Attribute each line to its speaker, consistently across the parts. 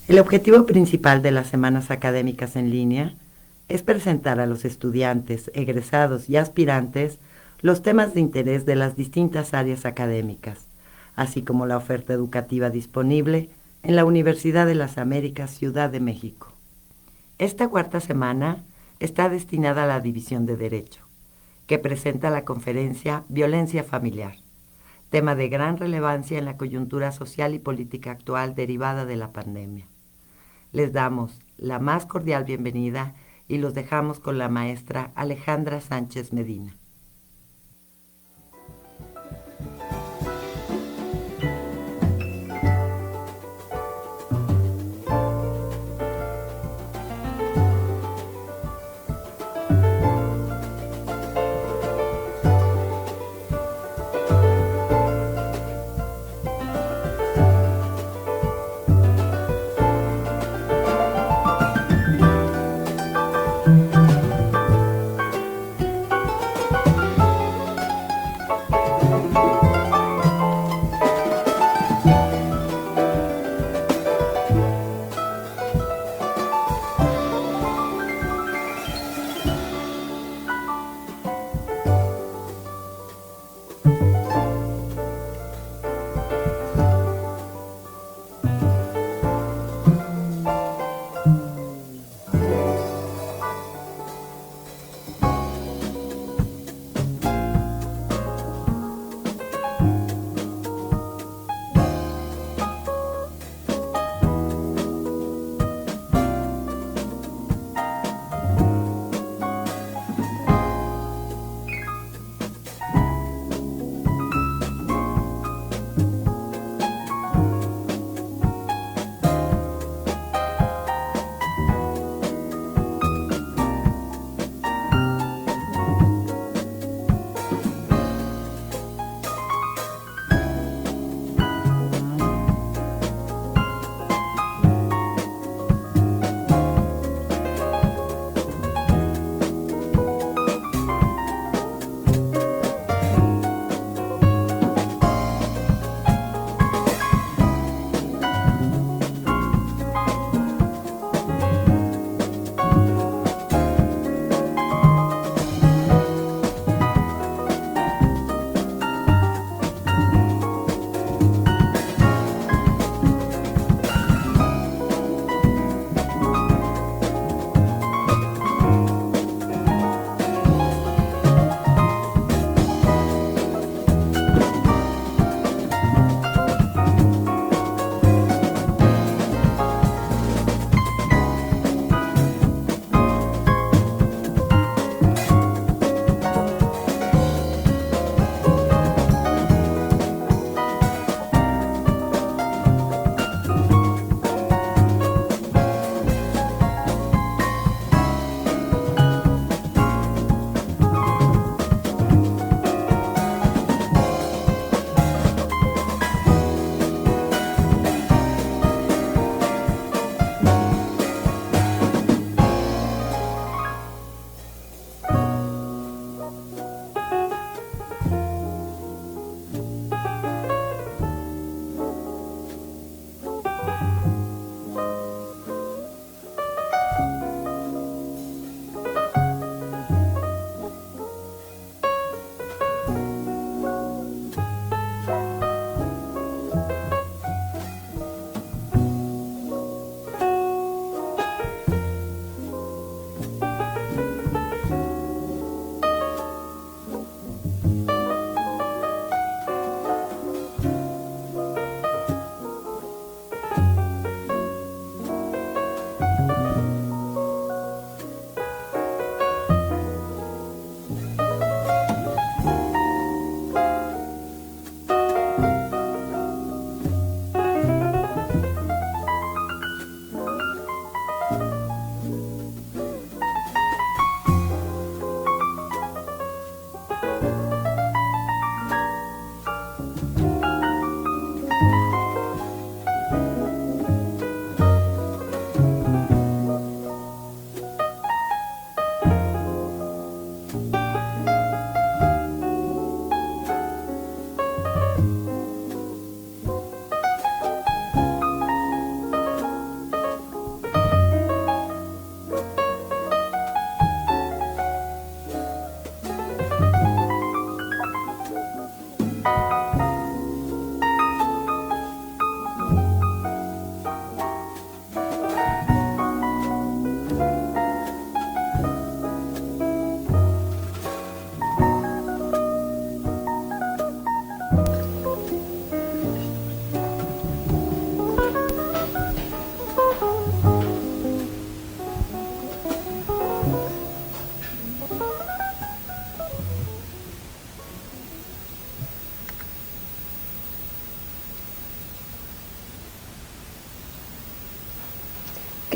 Speaker 1: El objetivo principal de las semanas académicas en línea es presentar a los estudiantes, egresados y aspirantes los temas de interés de las distintas áreas académicas, así como la oferta educativa disponible en la Universidad de las Américas, Ciudad de México. Esta cuarta semana está destinada a la División de Derecho, que presenta la conferencia Violencia Familiar, tema de gran relevancia en la coyuntura social y política actual derivada de la pandemia. Les damos la más cordial bienvenida y los dejamos con la maestra Alejandra Sánchez Medina.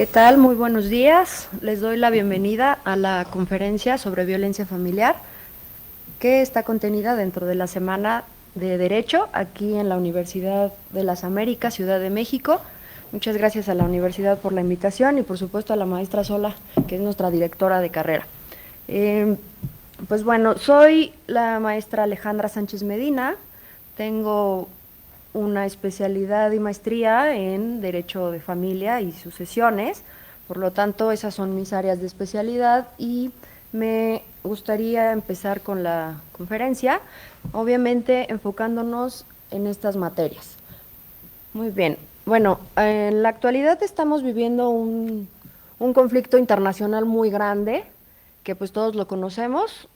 Speaker 2: ¿Qué tal? Muy buenos días. Les doy la bienvenida a la conferencia sobre violencia familiar que está contenida dentro de la Semana de Derecho aquí en la Universidad de las Américas, Ciudad de México. Muchas gracias a la universidad por la invitación y por supuesto a la maestra Sola, que es nuestra directora de carrera. Pues bueno, soy la maestra Alejandra Sánchez Medina, tengo una especialidad y maestría en Derecho de Familia y Sucesiones, por lo tanto esas son mis áreas de especialidad y me gustaría empezar con la conferencia, obviamente enfocándonos en estas materias. Muy bien, bueno, en la actualidad estamos viviendo un conflicto internacional muy grande, que pues todos lo conocemos,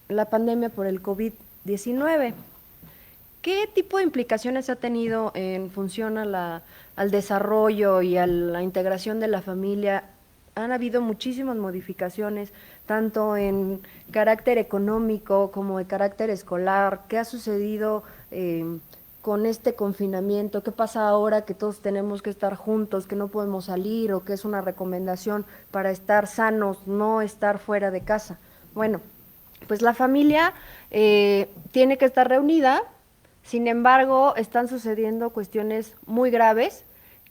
Speaker 2: la pandemia por el COVID-19. ¿Qué tipo de implicaciones ha tenido en función al desarrollo y a la integración de la familia? Han habido muchísimas modificaciones, tanto en carácter económico como de carácter escolar. ¿Qué ha sucedido con este confinamiento? ¿Qué pasa ahora que todos tenemos que estar juntos, que no podemos salir o que es una recomendación para estar sanos, no estar fuera de casa? Bueno, pues la familia tiene que estar reunida. Sin embargo, están sucediendo cuestiones muy graves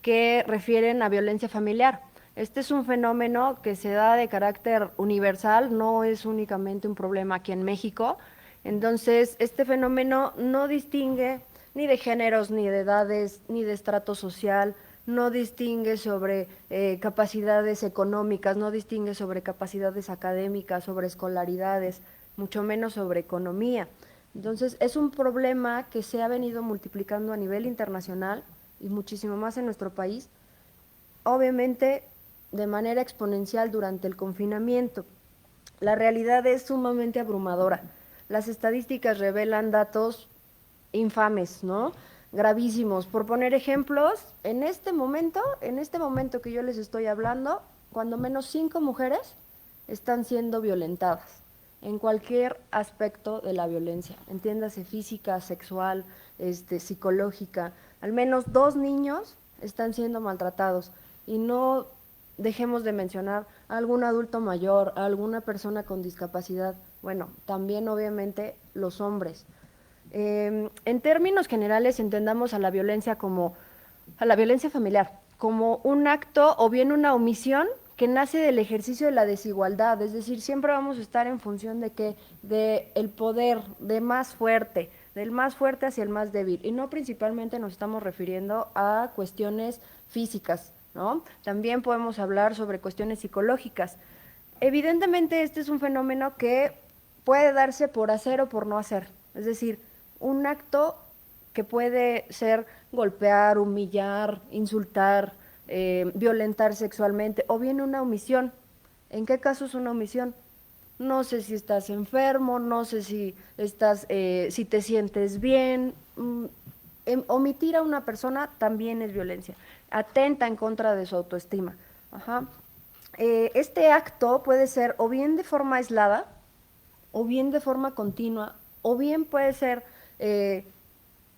Speaker 2: que refieren a violencia familiar. Este es un fenómeno que se da de carácter universal, no es únicamente un problema aquí en México. Entonces, este fenómeno no distingue ni de géneros, ni de edades, ni de estrato social, no distingue sobre capacidades económicas, no distingue sobre capacidades académicas, sobre escolaridades, mucho menos sobre economía. Entonces, es un problema que se ha venido multiplicando a nivel internacional y muchísimo más en nuestro país, obviamente de manera exponencial durante el confinamiento. La realidad es sumamente abrumadora. Las estadísticas revelan datos infames, ¿no? Gravísimos. Por poner ejemplos, en este momento que yo les estoy hablando, cuando menos 5 mujeres están siendo violentadas en cualquier aspecto de la violencia, entiéndase física, sexual, psicológica. Al menos 2 niños están siendo maltratados y no dejemos de mencionar a algún adulto mayor, a alguna persona con discapacidad, bueno, también obviamente los hombres. En términos generales entendamos a la violencia familiar como un acto o bien una omisión que nace del ejercicio de la desigualdad, es decir, siempre vamos a estar en función de el poder, del más fuerte hacia el más débil, y no principalmente nos estamos refiriendo a cuestiones físicas, ¿no? También podemos hablar sobre cuestiones psicológicas. Evidentemente este es un fenómeno que puede darse por hacer o por no hacer, es decir, un acto que puede ser golpear, humillar, insultar, violentar sexualmente, o bien una omisión. ¿En qué caso es una omisión? No sé si estás enfermo, no sé si si te sientes bien. Omitir a una persona también es violencia, atenta en contra de su autoestima. Ajá. Este acto puede ser o bien de forma aislada, o bien de forma continua, o bien puede ser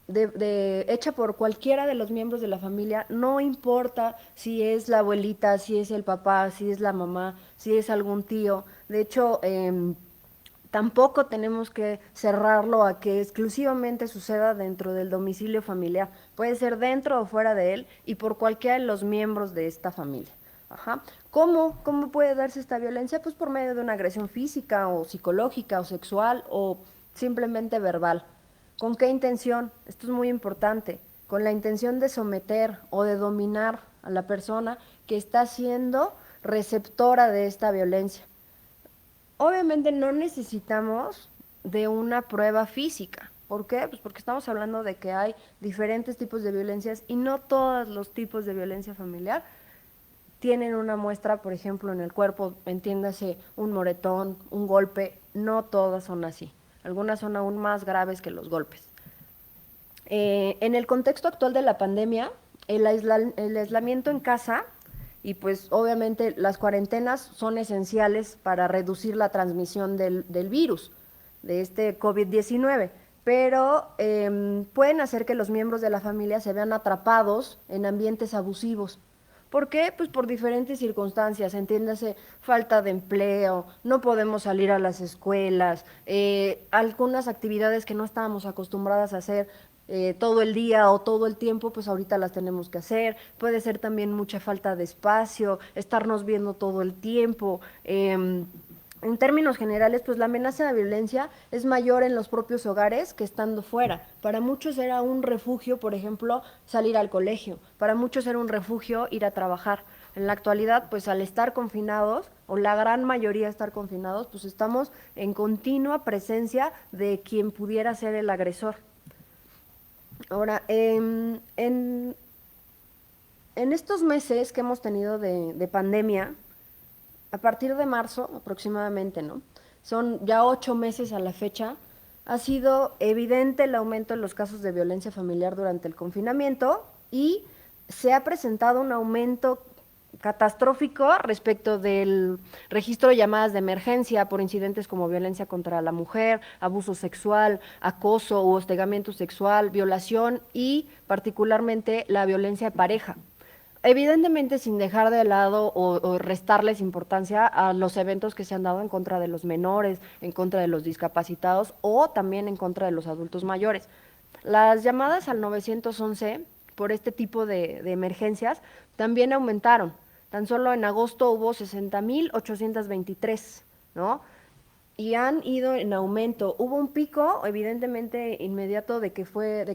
Speaker 2: hecha por cualquiera de los miembros de la familia, no importa si es la abuelita, si es el papá, si es la mamá, si es algún tío. De hecho, tampoco tenemos que cerrarlo a que exclusivamente suceda dentro del domicilio familiar. Puede ser dentro o fuera de él y por cualquiera de los miembros de esta familia. Ajá. ¿Cómo puede darse esta violencia? Pues por medio de una agresión física o psicológica o sexual o simplemente verbal. ¿Con qué intención? Esto es muy importante. Con la intención de someter o de dominar a la persona que está siendo receptora de esta violencia. Obviamente no necesitamos de una prueba física. ¿Por qué? Pues porque estamos hablando de que hay diferentes tipos de violencias y no todos los tipos de violencia familiar tienen una muestra, por ejemplo, en el cuerpo, entiéndase un moretón, un golpe, no todas son así. Algunas son aún más graves que los golpes. En el contexto actual de la pandemia, el aislamiento en casa y pues obviamente las cuarentenas son esenciales para reducir la transmisión del virus, de este COVID-19, pero pueden hacer que los miembros de la familia se vean atrapados en ambientes abusivos. ¿Por qué? Pues por diferentes circunstancias, entiéndase, falta de empleo, no podemos salir a las escuelas, algunas actividades que no estábamos acostumbradas a hacer todo el día o todo el tiempo, pues ahorita las tenemos que hacer. Puede ser también mucha falta de espacio, estarnos viendo todo el tiempo. En términos generales, pues la amenaza de violencia es mayor en los propios hogares que estando fuera. Para muchos era un refugio, por ejemplo, salir al colegio. Para muchos era un refugio ir a trabajar. En la actualidad, pues al estar confinados, o la gran mayoría estar confinados, pues estamos en continua presencia de quien pudiera ser el agresor. Ahora, en estos meses que hemos tenido de pandemia, a partir de marzo aproximadamente, ¿no? Son ya 8 meses a la fecha, ha sido evidente el aumento en los casos de violencia familiar durante el confinamiento y se ha presentado un aumento catastrófico respecto del registro de llamadas de emergencia por incidentes como violencia contra la mujer, abuso sexual, acoso u hostigamiento sexual, violación y particularmente la violencia de pareja. Evidentemente sin dejar de lado o restarles importancia a los eventos que se han dado en contra de los menores, en contra de los discapacitados o también en contra de los adultos mayores. Las llamadas al 911 por este tipo de emergencias también aumentaron. Tan solo en agosto hubo 60.823, ¿no? Y han ido en aumento. Hubo un pico, evidentemente, inmediato de que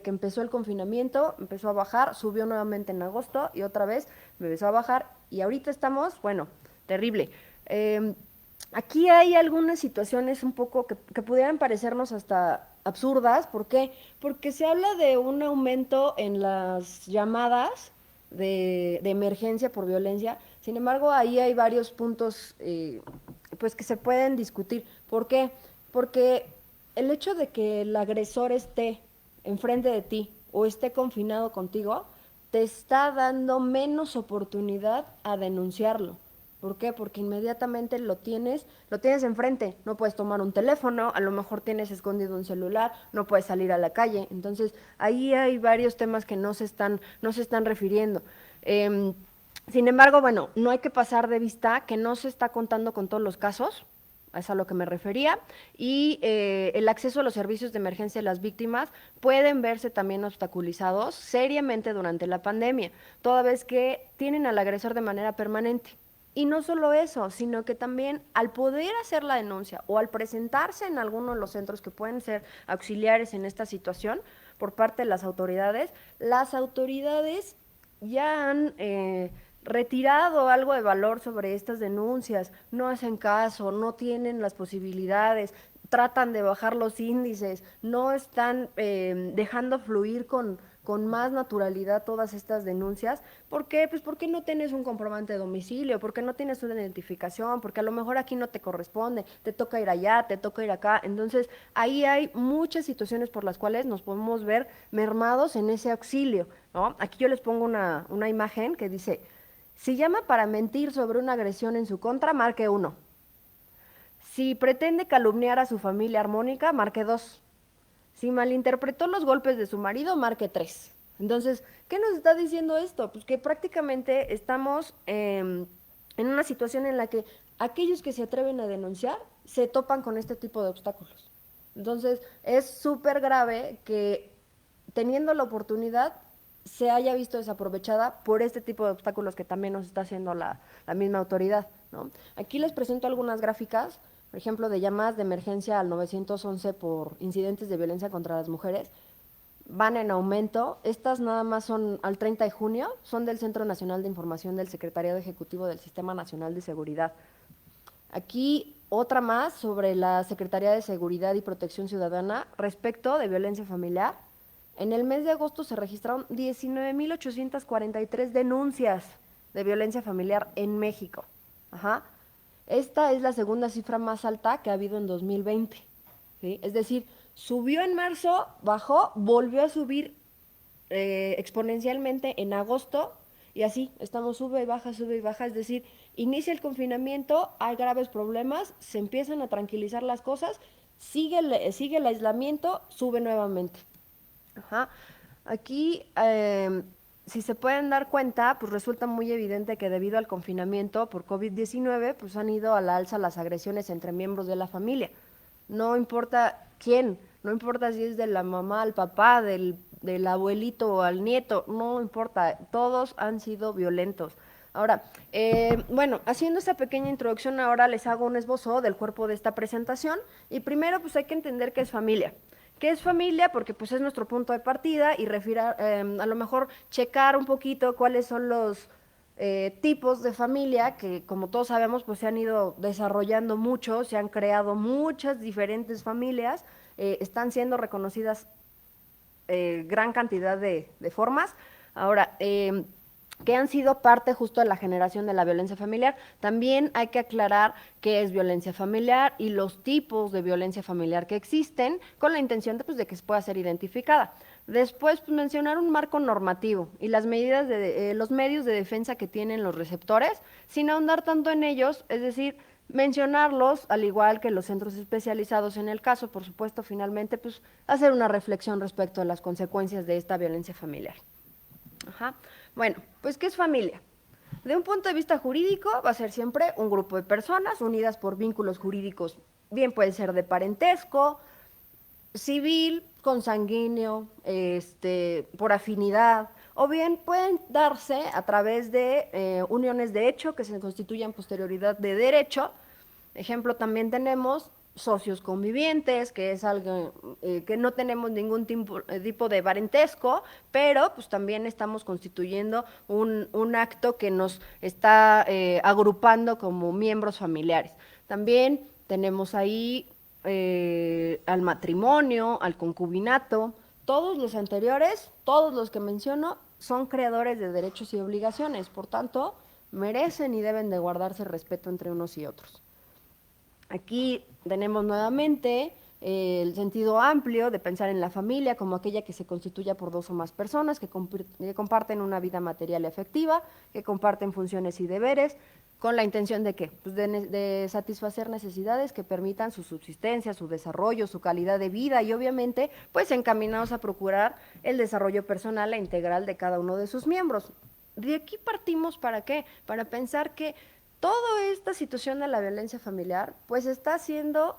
Speaker 2: empezó el confinamiento, empezó a bajar, subió nuevamente en agosto y otra vez empezó a bajar. Y ahorita estamos, bueno, terrible. Aquí hay algunas situaciones un poco que pudieran parecernos hasta absurdas. ¿Por qué? Porque se habla de un aumento en las llamadas de emergencia por violencia. Sin embargo, ahí hay varios puntos pues que se pueden discutir. ¿Por qué? Porque el hecho de que el agresor esté enfrente de ti o esté confinado contigo, te está dando menos oportunidad a denunciarlo. ¿Por qué? Porque inmediatamente lo tienes enfrente, no puedes tomar un teléfono, a lo mejor tienes escondido un celular, no puedes salir a la calle. Entonces, ahí hay varios temas que no se están refiriendo. Sin embargo, bueno, no hay que pasar de vista que no se está contando con todos los casos, es a lo que me refería, y el acceso a los servicios de emergencia de las víctimas pueden verse también obstaculizados seriamente durante la pandemia, toda vez que tienen al agresor de manera permanente. Y no solo eso, sino que también al poder hacer la denuncia o al presentarse en alguno de los centros que pueden ser auxiliares en esta situación por parte de las autoridades ya han retirado algo de valor sobre estas denuncias, no hacen caso, no tienen las posibilidades, tratan de bajar los índices, no están dejando fluir con más naturalidad todas estas denuncias. ¿Por qué? Pues porque no tienes un comprobante de domicilio, porque no tienes una identificación, porque a lo mejor aquí no te corresponde, te toca ir allá, te toca ir acá. Entonces, ahí hay muchas situaciones por las cuales nos podemos ver mermados en ese auxilio, ¿no? Aquí yo les pongo una imagen que dice: si llama para mentir sobre una agresión en su contra, marque 1. Si pretende calumniar a su familia armónica, marque 2. Si malinterpretó los golpes de su marido, marque 3. Entonces, ¿qué nos está diciendo esto? Pues que prácticamente estamos en una situación en la que aquellos que se atreven a denunciar se topan con este tipo de obstáculos. Entonces, es súper grave que teniendo la oportunidad se haya visto desaprovechada por este tipo de obstáculos que también nos está haciendo la misma autoridad, ¿no? Aquí les presento algunas gráficas, por ejemplo, de llamadas de emergencia al 911 por incidentes de violencia contra las mujeres. Van en aumento. Estas nada más son al 30 de junio, son del Centro Nacional de Información del Secretariado Ejecutivo del Sistema Nacional de Seguridad. Aquí otra más sobre la Secretaría de Seguridad y Protección Ciudadana respecto de violencia familiar. En el mes de agosto se registraron 19.843 denuncias de violencia familiar en México. Ajá. Esta es la segunda cifra más alta que ha habido en 2020. ¿Sí? Es decir, subió en marzo, bajó, volvió a subir exponencialmente en agosto y así estamos sube y baja. Es decir, inicia el confinamiento, hay graves problemas, se empiezan a tranquilizar las cosas, sigue el aislamiento, sube nuevamente. Ajá. Aquí si se pueden dar cuenta, pues resulta muy evidente que debido al confinamiento por COVID-19, pues han ido a la alza las agresiones entre miembros de la familia. No importa quién, no importa si es de la mamá al papá, del abuelito o al nieto, no importa, todos han sido violentos. Ahora, bueno, haciendo esta pequeña introducción, ahora les hago un esbozo del cuerpo de esta presentación y primero pues hay que entender qué es familia. ¿Qué es familia? Porque pues es nuestro punto de partida y a lo mejor checar un poquito cuáles son los tipos de familia que como todos sabemos pues se han ido desarrollando mucho, se han creado muchas diferentes familias, están siendo reconocidas gran cantidad de formas. Ahora, que han sido parte justo de la generación de la violencia familiar. También hay que aclarar qué es violencia familiar y los tipos de violencia familiar que existen con la intención de, pues, de que se pueda ser identificada. Después, pues, mencionar un marco normativo y las medidas los medios de defensa que tienen los receptores, sin ahondar tanto en ellos, es decir, mencionarlos, al igual que los centros especializados en el caso, por supuesto, finalmente, pues, hacer una reflexión respecto a las consecuencias de esta violencia familiar. Ajá. Bueno, pues ¿qué es familia? De un punto de vista jurídico va a ser siempre un grupo de personas unidas por vínculos jurídicos, bien puede ser de parentesco, civil, consanguíneo, por afinidad, o bien pueden darse a través de uniones de hecho que se constituyan posterioridad de derecho. Ejemplo, también tenemos socios convivientes, que es algo que no tenemos ningún tipo de parentesco, pero pues también estamos constituyendo un acto que nos está agrupando como miembros familiares. También tenemos ahí al matrimonio, al concubinato, todos los anteriores, todos los que menciono, son creadores de derechos y obligaciones, por tanto, merecen y deben de guardarse respeto entre unos y otros. Aquí tenemos nuevamente el sentido amplio de pensar en la familia como aquella que se constituya por dos o más personas que comparten una vida material y afectiva, que comparten funciones y deberes, con la intención de ¿qué? Pues de satisfacer necesidades que permitan su subsistencia, su desarrollo, su calidad de vida y obviamente pues encaminados a procurar el desarrollo personal e integral de cada uno de sus miembros. De aquí partimos ¿para qué? Para pensar que toda esta situación de la violencia familiar pues está siendo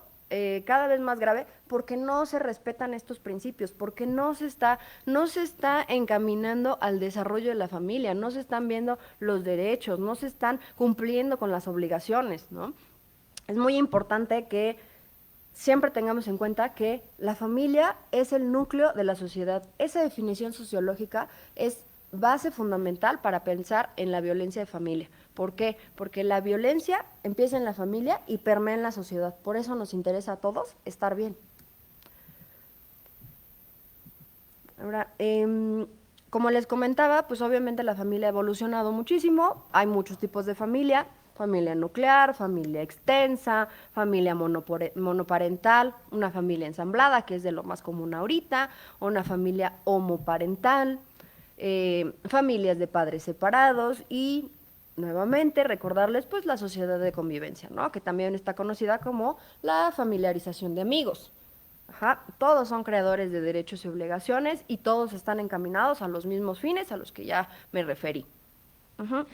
Speaker 2: cada vez más grave porque no se respetan estos principios, porque no se está encaminando al desarrollo de la familia, no se están viendo los derechos, no se están cumpliendo con las obligaciones, ¿no? Es muy importante que siempre tengamos en cuenta que la familia es el núcleo de la sociedad. Esa definición sociológica es base fundamental para pensar en la violencia de familia. ¿Por qué? Porque la violencia empieza en la familia y permea en la sociedad. Por eso nos interesa a todos estar bien. Ahora, como les comentaba, pues obviamente la familia ha evolucionado muchísimo. Hay muchos tipos de familia. Familia nuclear, familia extensa, familia monoparental, una familia ensamblada, que es de lo más común ahorita, una familia homoparental, familias de padres separados y nuevamente recordarles pues la sociedad de convivencia, ¿no? Que también está conocida como la familiarización de amigos. Ajá, todos son creadores de derechos y obligaciones y todos están encaminados a los mismos fines a los que ya me referí. Ajá.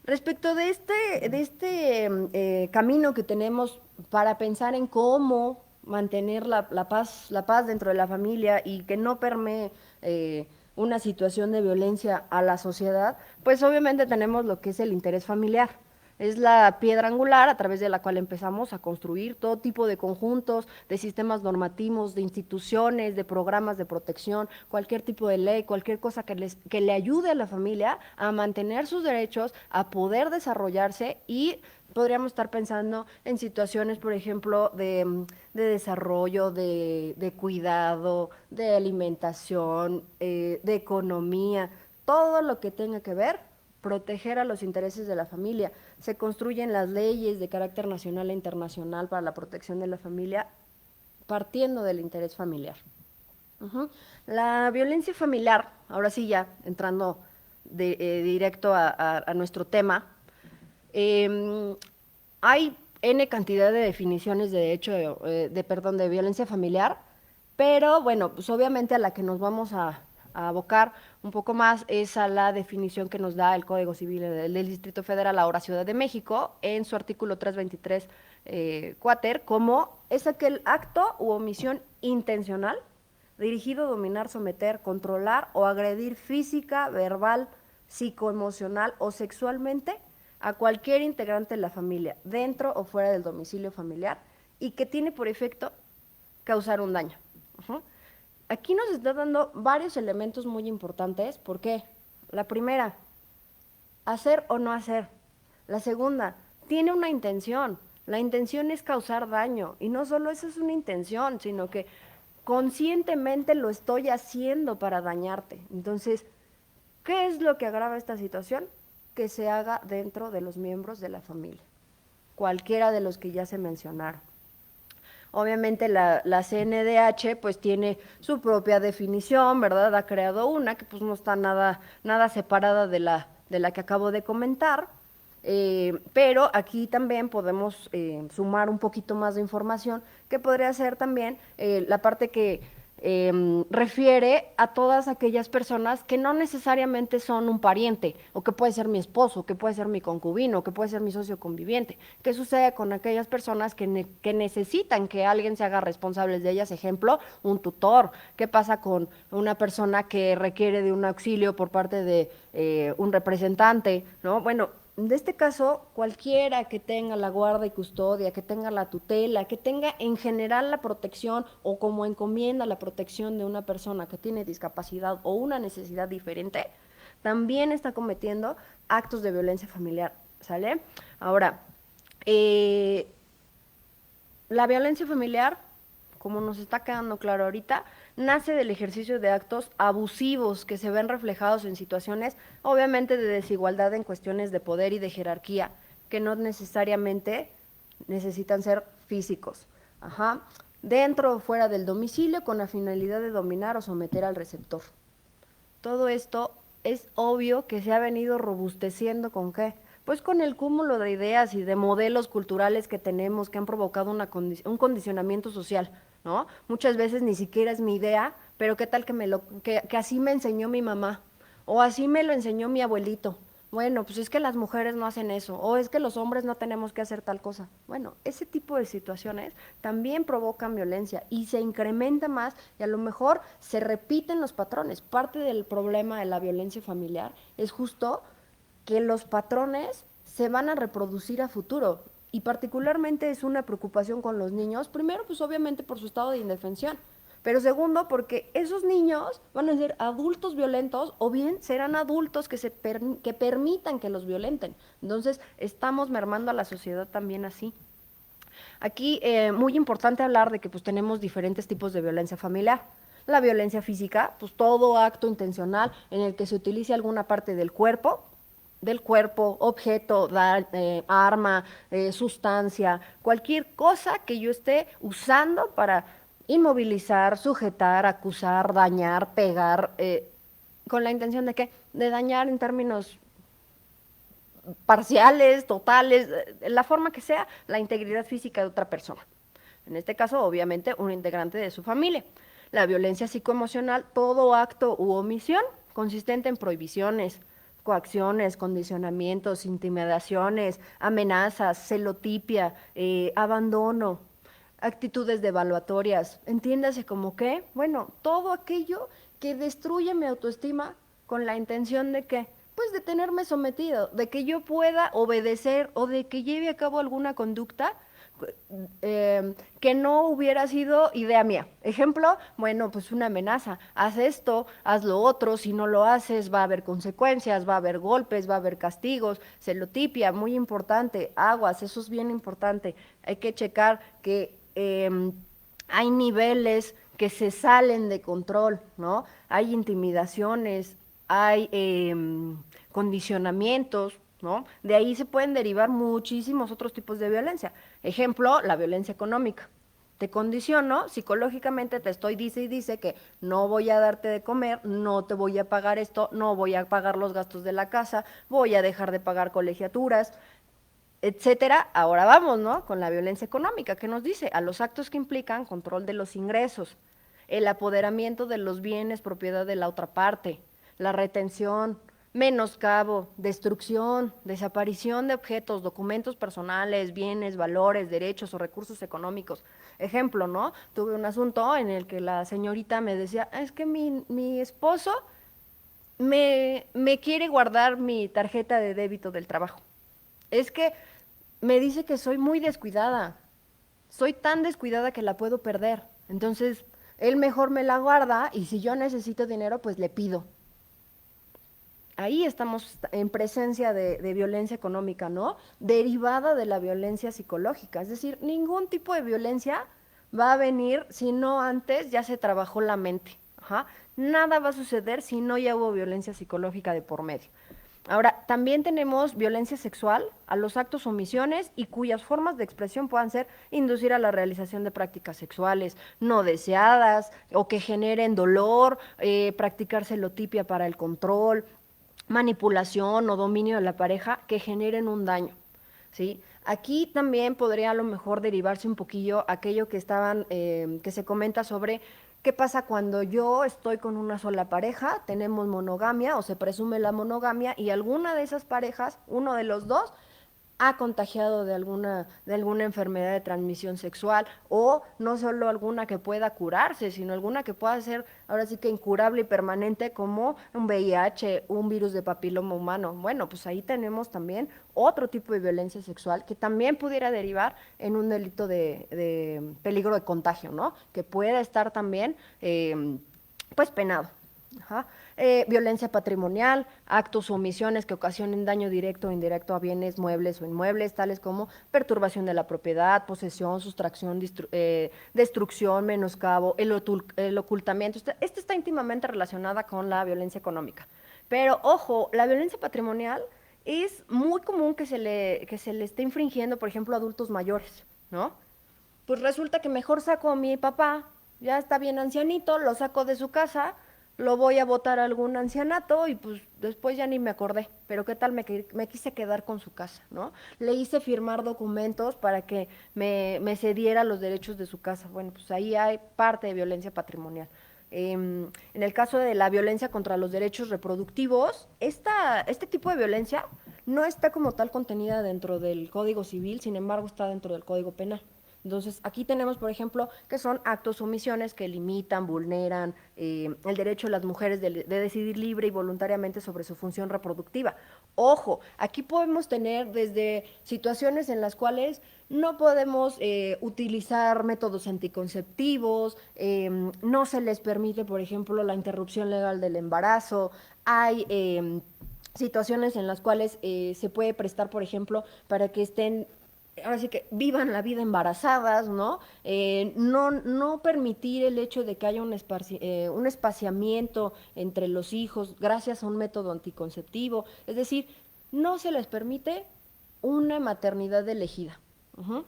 Speaker 2: Respecto de este camino que tenemos para pensar en cómo mantener la paz dentro de la familia y que no permee una situación de violencia a la sociedad, pues obviamente tenemos lo que es el interés familiar. Es la piedra angular a través de la cual empezamos a construir todo tipo de conjuntos, de sistemas normativos, de instituciones, de programas de protección, cualquier tipo de ley, cualquier cosa que le ayude a la familia a mantener sus derechos, a poder desarrollarse y podríamos estar pensando en situaciones, por ejemplo, de desarrollo, de cuidado, de alimentación, de economía, todo lo que tenga que ver proteger a los intereses de la familia. Se construyen las leyes de carácter nacional e internacional para la protección de la familia partiendo del interés familiar. La violencia familiar, ahora sí ya entrando directo a nuestro tema, hay N cantidad de definiciones de de violencia familiar, pero bueno, pues obviamente a la que nos vamos a a abocar un poco más es a la definición que nos da el Código Civil del Distrito Federal, ahora Ciudad de México, en su artículo 323 cuater, como es aquel acto u omisión intencional dirigido a dominar, someter, controlar o agredir física, verbal, psicoemocional o sexualmente a cualquier integrante de la familia, dentro o fuera del domicilio familiar, y que tiene por efecto causar un daño. Aquí nos está dando varios elementos muy importantes. ¿Por qué? La primera, hacer o no hacer. La segunda, tiene una intención. La intención es causar daño. Y no solo eso es una intención, sino que conscientemente lo estoy haciendo para dañarte. Entonces, ¿qué es lo que agrava esta situación? Que se haga dentro de los miembros de la familia, cualquiera de los que ya se mencionaron. Obviamente la CNDH pues tiene su propia definición, ¿verdad? Ha creado una que pues no está nada separada de la que acabo de comentar, pero aquí también podemos sumar un poquito más de información que podría ser también la parte que refiere a todas aquellas personas que no necesariamente son un pariente, o que puede ser mi esposo, que puede ser mi concubino, que puede ser mi socio conviviente. ¿Qué sucede con aquellas personas que necesitan que alguien se haga responsable de ellas? Ejemplo, un tutor. ¿Qué pasa con una persona que requiere de un auxilio por parte de un representante? ¿No? Bueno, de este caso, cualquiera que tenga la guarda y custodia, que tenga la tutela, que tenga en general la protección o como encomienda la protección de una persona que tiene discapacidad o una necesidad diferente, también está cometiendo actos de violencia familiar, ¿sale? Ahora, la violencia familiar, como nos está quedando claro ahorita, nace del ejercicio de actos abusivos que se ven reflejados en situaciones, obviamente, de desigualdad en cuestiones de poder y de jerarquía, que no necesariamente necesitan ser físicos. Ajá. Dentro o fuera del domicilio, con la finalidad de dominar o someter al receptor. Todo esto es obvio que se ha venido robusteciendo ¿con qué? Pues con el cúmulo de ideas y de modelos culturales que tenemos que han provocado un condicionamiento social, ¿no? Muchas veces ni siquiera es mi idea, pero qué tal que así me enseñó mi mamá, o así me lo enseñó mi abuelito. Bueno, pues es que las mujeres no hacen eso, o es que los hombres no tenemos que hacer tal cosa. Bueno, ese tipo de situaciones también provocan violencia y se incrementa más, y a lo mejor se repiten los patrones. Parte del problema de la violencia familiar es justo que los patrones se van a reproducir a futuro, y particularmente es una preocupación con los niños, primero pues obviamente por su estado de indefensión, pero segundo porque esos niños van a ser adultos violentos, o bien serán adultos que permitan que los violenten. Entonces estamos mermando a la sociedad también así. Aquí muy importante hablar de que pues tenemos diferentes tipos de violencia familiar. La violencia física, pues todo acto intencional en el que se utilice alguna parte del cuerpo, objeto, arma, sustancia, cualquier cosa que yo esté usando para inmovilizar, sujetar, acusar, dañar, pegar, con la intención de ¿qué? De dañar en términos parciales, totales, la forma que sea, la integridad física de otra persona. En este caso, obviamente, un integrante de su familia. La violencia psicoemocional, todo acto u omisión consistente en prohibiciones, coacciones, condicionamientos, intimidaciones, amenazas, celotipia, abandono, actitudes devaluatorias. Entiéndase como que, bueno, todo aquello que destruye mi autoestima con la intención de que, pues de tenerme sometido, de que yo pueda obedecer o de que lleve a cabo alguna conducta que no hubiera sido idea mía. Ejemplo, bueno, pues una amenaza, haz esto, haz lo otro, si no lo haces va a haber consecuencias, va a haber golpes, va a haber castigos, celotipia, muy importante, aguas, eso es bien importante, hay que checar que hay niveles que se salen de control, ¿no? Hay intimidaciones, hay condicionamientos, ¿no? De ahí se pueden derivar muchísimos otros tipos de violencia. Ejemplo, la violencia económica. Te condiciono, psicológicamente te estoy dice y dice que no voy a darte de comer, no te voy a pagar esto, no voy a pagar los gastos de la casa, voy a dejar de pagar colegiaturas, etcétera. Ahora vamos, ¿no? Con la violencia económica, ¿qué nos dice? A los actos que implican control de los ingresos. el apoderamiento de los bienes propiedad de la otra parte, la retención, menoscabo, destrucción, desaparición de objetos, documentos personales, bienes, valores, derechos o recursos económicos. Ejemplo, ¿no? Tuve un asunto en el que la señorita me decía, es que mi esposo me quiere guardar mi tarjeta de débito del trabajo. Es que me dice que soy muy descuidada. Soy tan descuidada que la puedo perder. Entonces, él mejor me la guarda y si yo necesito dinero, pues le pido. Ahí estamos en presencia de violencia económica, ¿no? Derivada de la violencia psicológica. Es decir, ningún tipo de violencia va a venir si no antes ya se trabajó la mente. Ajá. Nada va a suceder si no ya hubo violencia psicológica de por medio. Ahora, también tenemos violencia sexual a los actos o omisiones y cuyas formas de expresión puedan ser inducir a la realización de prácticas sexuales no deseadas o que generen dolor, practicar celotipia para el control, manipulación o dominio de la pareja que generen un daño, ¿sí? Aquí también podría a lo mejor derivarse un poquillo aquello que que se comenta sobre qué pasa cuando yo estoy con una sola pareja, tenemos monogamia o se presume la monogamia y alguna de esas parejas, uno de los dos, ha contagiado de alguna enfermedad de transmisión sexual o no solo alguna que pueda curarse, sino alguna que pueda ser ahora sí que incurable y permanente como un VIH, un virus de papiloma humano. Bueno, pues ahí tenemos también otro tipo de violencia sexual que también pudiera derivar en un delito de peligro de contagio, ¿no? Que pueda estar también pues penado. Ajá. Violencia patrimonial, actos o omisiones que ocasionen daño directo o indirecto a bienes muebles o inmuebles, tales como perturbación de la propiedad, posesión, sustracción, destrucción, menoscabo, el ocultamiento. Esta está íntimamente relacionada con la violencia económica. Pero ojo, la violencia patrimonial es muy común que se le esté infringiendo, por ejemplo, a adultos mayores, ¿no? Pues resulta que mejor saco a mi papá, ya está bien ancianito, lo saco de su casa, lo voy a votar a algún ancianato y pues después ya ni me acordé, pero qué tal me quise quedar con su casa, ¿no? Le hice firmar documentos para que me cediera los derechos de su casa. Bueno, pues ahí hay parte de violencia patrimonial. En el caso de la violencia contra los derechos reproductivos, este tipo de violencia no está como tal contenida dentro del Código Civil, sin embargo está dentro del Código Penal. Entonces, aquí tenemos, por ejemplo, que son actos o omisiones que limitan, vulneran el derecho de las mujeres de decidir libre y voluntariamente sobre su función reproductiva. Ojo, aquí podemos tener desde situaciones en las cuales no podemos utilizar métodos anticonceptivos, no se les permite, por ejemplo, la interrupción legal del embarazo, hay situaciones en las cuales se puede prestar, por ejemplo, para que estén ahora sí que vivan la vida embarazadas, ¿no? No permitir el hecho de que haya un espaciamiento entre los hijos gracias a un método anticonceptivo, es decir, no se les permite una maternidad elegida. Uh-huh.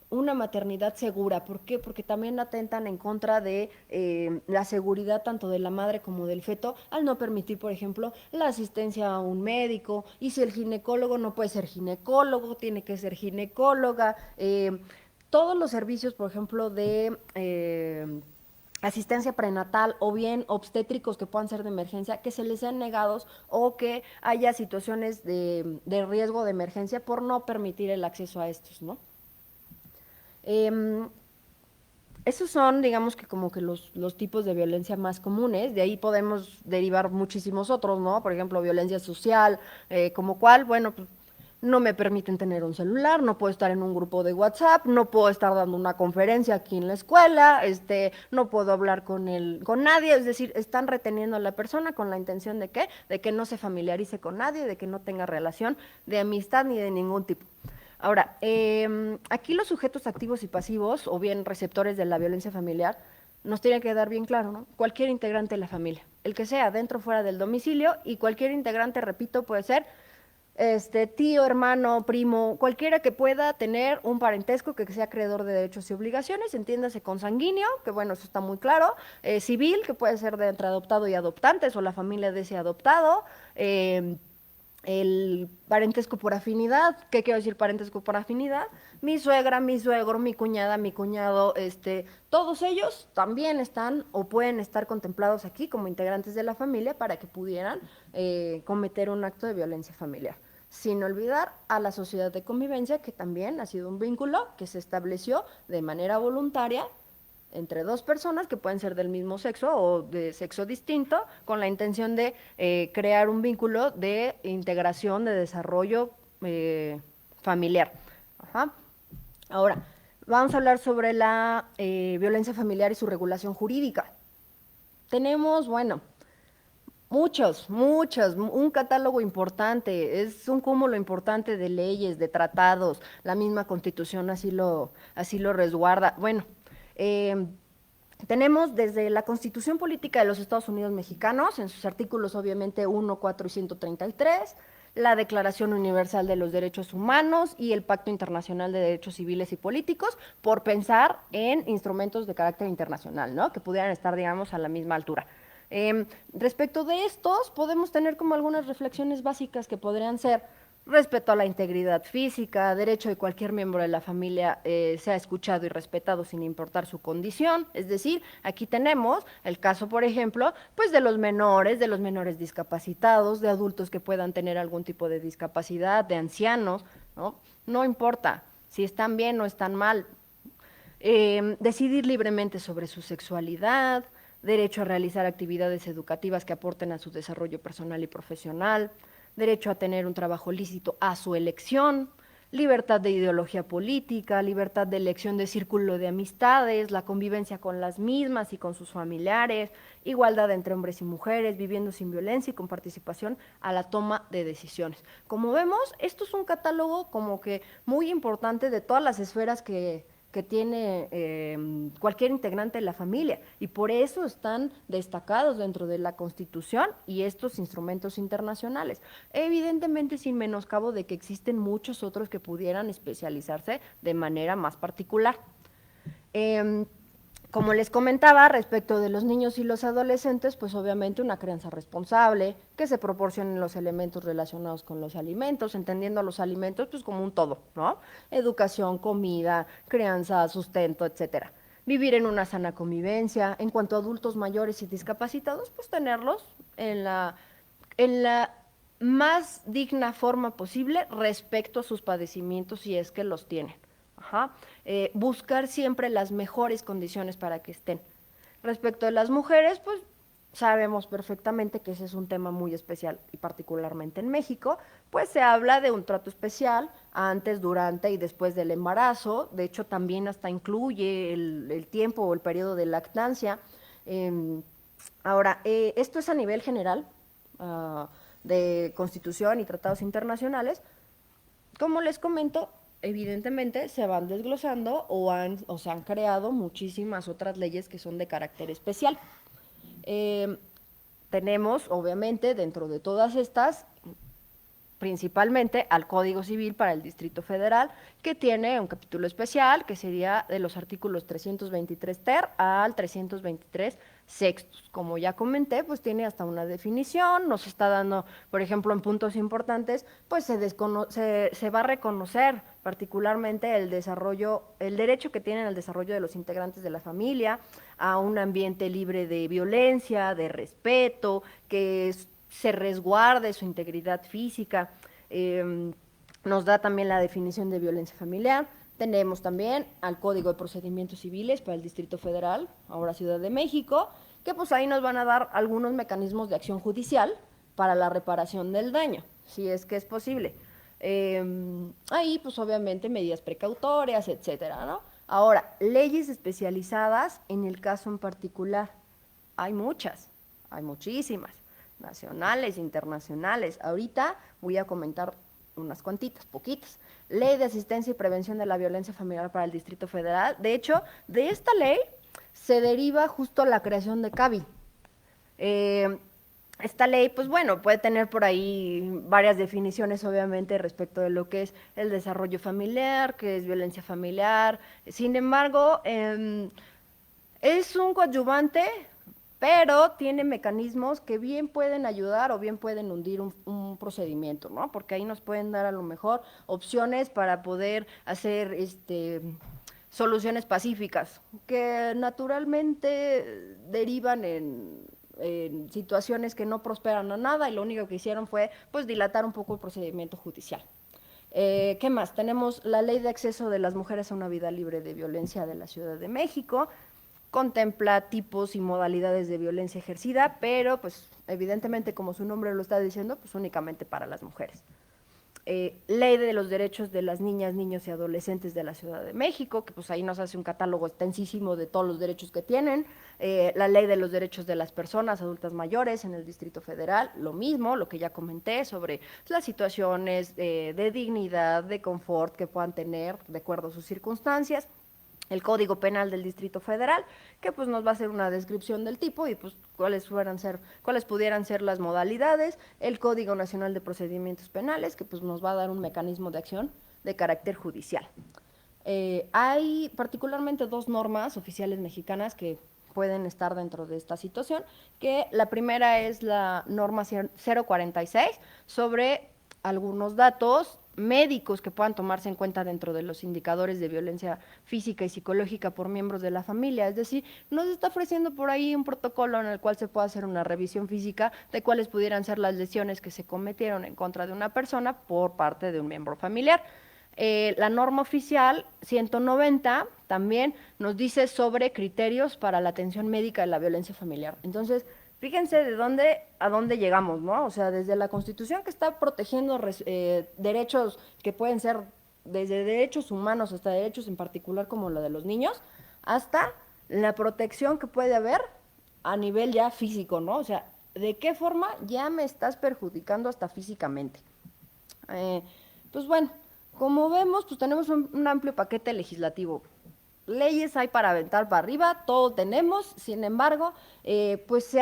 Speaker 2: Una maternidad segura. ¿Por qué? Porque también atentan en contra de la seguridad tanto de la madre como del feto al no permitir, por ejemplo, la asistencia a un médico y si el ginecólogo no puede ser ginecólogo, tiene que ser ginecóloga. Todos los servicios, por ejemplo, de asistencia prenatal o bien obstétricos que puedan ser de emergencia, que se les sean negados o que haya situaciones de riesgo de emergencia por no permitir el acceso a estos, ¿no? Esos son, digamos que como que los tipos de violencia más comunes, de ahí podemos derivar muchísimos otros, ¿no? Por ejemplo, violencia social, como cuál, bueno, pues no me permiten tener un celular, no puedo estar en un grupo de WhatsApp, no puedo estar dando una conferencia aquí en la escuela, no puedo hablar con nadie, es decir, están reteniendo a la persona con la intención de ¿qué? De que no se familiarice con nadie, de que no tenga relación de amistad ni de ningún tipo. Ahora, aquí los sujetos activos y pasivos, o bien receptores de la violencia familiar, nos tiene que quedar bien claro, ¿no? Cualquier integrante de la familia, el que sea, dentro o fuera del domicilio, y cualquier integrante, repito, puede ser tío, hermano, primo, cualquiera que pueda tener un parentesco que sea acreedor de derechos y obligaciones, entiéndase consanguíneo, que bueno, eso está muy claro, civil, que puede ser de entre adoptado y adoptantes, o la familia de ese adoptado, el parentesco por afinidad. ¿Qué quiero decir parentesco por afinidad? Mi suegra, mi suegro, mi cuñada, mi cuñado, todos ellos también están o pueden estar contemplados aquí como integrantes de la familia para que pudieran cometer un acto de violencia familiar. Sin olvidar a la sociedad de convivencia, que también ha sido un vínculo que se estableció de manera voluntaria entre dos personas que pueden ser del mismo sexo o de sexo distinto, con la intención de crear un vínculo de integración, de desarrollo familiar. Ajá. Ahora, vamos a hablar sobre la violencia familiar y su regulación jurídica. Tenemos, bueno, un catálogo importante, es un cúmulo importante de leyes, de tratados, la misma Constitución así lo resguarda. Bueno, eh, tenemos desde la Constitución Política de los Estados Unidos Mexicanos, en sus artículos obviamente 1, 4 y 133, la Declaración Universal de los Derechos Humanos y el Pacto Internacional de Derechos Civiles y Políticos, por pensar en instrumentos de carácter internacional, ¿no? Que pudieran estar, digamos, a la misma altura. Respecto de estos, podemos tener como algunas reflexiones básicas que podrían ser respeto a la integridad física, derecho de cualquier miembro de la familia sea escuchado y respetado sin importar su condición. Es decir, aquí tenemos el caso, por ejemplo, pues de los menores discapacitados, de adultos que puedan tener algún tipo de discapacidad, de ancianos, ¿no? No importa si están bien o están mal. Decidir libremente sobre su sexualidad, derecho a realizar actividades educativas que aporten a su desarrollo personal y profesional, derecho a tener un trabajo lícito a su elección, libertad de ideología política, libertad de elección de círculo de amistades, la convivencia con las mismas y con sus familiares, igualdad entre hombres y mujeres, viviendo sin violencia y con participación a la toma de decisiones. Como vemos, esto es un catálogo como que muy importante de todas las esferas que tiene cualquier integrante de la familia y por eso están destacados dentro de la Constitución y estos instrumentos internacionales. Evidentemente sin menoscabo de que existen muchos otros que pudieran especializarse de manera más particular. Como les comentaba, respecto de los niños y los adolescentes, pues obviamente una crianza responsable, que se proporcionen los elementos relacionados con los alimentos, entendiendo a los alimentos pues como un todo, ¿no? Educación, comida, crianza, sustento, etcétera. Vivir en una sana convivencia. En cuanto a adultos mayores y discapacitados, pues tenerlos en la más digna forma posible respecto a sus padecimientos si es que los tienen. Ajá. Buscar siempre las mejores condiciones para que estén. Respecto a las mujeres, pues sabemos perfectamente que ese es un tema muy especial y particularmente en México, pues se habla de un trato especial antes, durante y después del embarazo. De hecho, también hasta incluye el tiempo o el periodo de lactancia. Ahora, esto es a nivel general de Constitución y tratados internacionales. Como les comento, evidentemente se van desglosando o se han creado muchísimas otras leyes que son de carácter especial. Eh, Tenemos, obviamente, dentro de todas estas, principalmente al Código Civil para el Distrito Federal, que tiene un capítulo especial, que sería de los artículos 323 ter al 323 sextos. Como ya comenté, pues tiene hasta una definición, nos está dando, por ejemplo, en puntos importantes, pues se va a reconocer particularmente el desarrollo, el derecho que tienen al desarrollo de los integrantes de la familia, a un ambiente libre de violencia, de respeto, que se resguarde su integridad física. Nos da también la definición de violencia familiar. Tenemos también al Código de Procedimientos Civiles para el Distrito Federal, ahora Ciudad de México, que pues ahí nos van a dar algunos mecanismos de acción judicial para la reparación del daño, si es que es posible. Ahí pues obviamente medidas precautorias, etcétera, ¿no? Ahora, leyes especializadas en el caso en particular. Hay muchas, hay muchísimas, nacionales, internacionales. Ahorita voy a comentar unas cuantitas, poquitas. Ley de asistencia y prevención de la violencia familiar para el Distrito Federal. De hecho, de esta ley se deriva justo la creación de CABI. Esta ley, pues bueno, puede tener por ahí varias definiciones, obviamente, respecto de lo que es el desarrollo familiar, qué es violencia familiar. Sin embargo, es un coadyuvante pero tiene mecanismos que bien pueden ayudar o bien pueden hundir un procedimiento, ¿no? Porque ahí nos pueden dar a lo mejor opciones para poder hacer soluciones pacíficas, que naturalmente derivan en situaciones que no prosperan a nada y lo único que hicieron fue pues dilatar un poco el procedimiento judicial. ¿Qué más? Tenemos la ley de acceso de las mujeres a una vida libre de violencia de la Ciudad de México. Contempla tipos y modalidades de violencia ejercida, pero pues evidentemente, como su nombre lo está diciendo, pues únicamente para las mujeres. Ley de los derechos de las niñas, niños y adolescentes de la Ciudad de México, que pues ahí nos hace un catálogo extensísimo de todos los derechos que tienen. La ley de los derechos de las personas adultas mayores en el Distrito Federal, lo mismo, lo que ya comenté sobre las situaciones de dignidad, de confort que puedan tener de acuerdo a sus circunstancias. El Código Penal del Distrito Federal, que pues nos va a hacer una descripción del tipo y pues cuáles pudieran ser las modalidades. El Código Nacional de Procedimientos Penales, que pues nos va a dar un mecanismo de acción de carácter judicial. Hay particularmente dos normas oficiales mexicanas que pueden estar dentro de esta situación, que la primera es la norma 046 sobre algunos datos médicos que puedan tomarse en cuenta dentro de los indicadores de violencia física y psicológica por miembros de la familia. Es decir, nos está ofreciendo por ahí un protocolo en el cual se puede hacer una revisión física de cuáles pudieran ser las lesiones que se cometieron en contra de una persona por parte de un miembro familiar. La norma oficial 190 también nos dice sobre criterios para la atención médica de la violencia familiar. Entonces, fíjense a dónde llegamos, ¿no? O sea, desde la Constitución que está protegiendo derechos que pueden ser desde derechos humanos hasta derechos en particular como lo de los niños, hasta la protección que puede haber a nivel ya físico, ¿no? O sea, ¿de qué forma ya me estás perjudicando hasta físicamente? Pues bueno, como vemos, pues tenemos un amplio paquete legislativo. Leyes hay para aventar para arriba, todo tenemos, sin embargo, pues se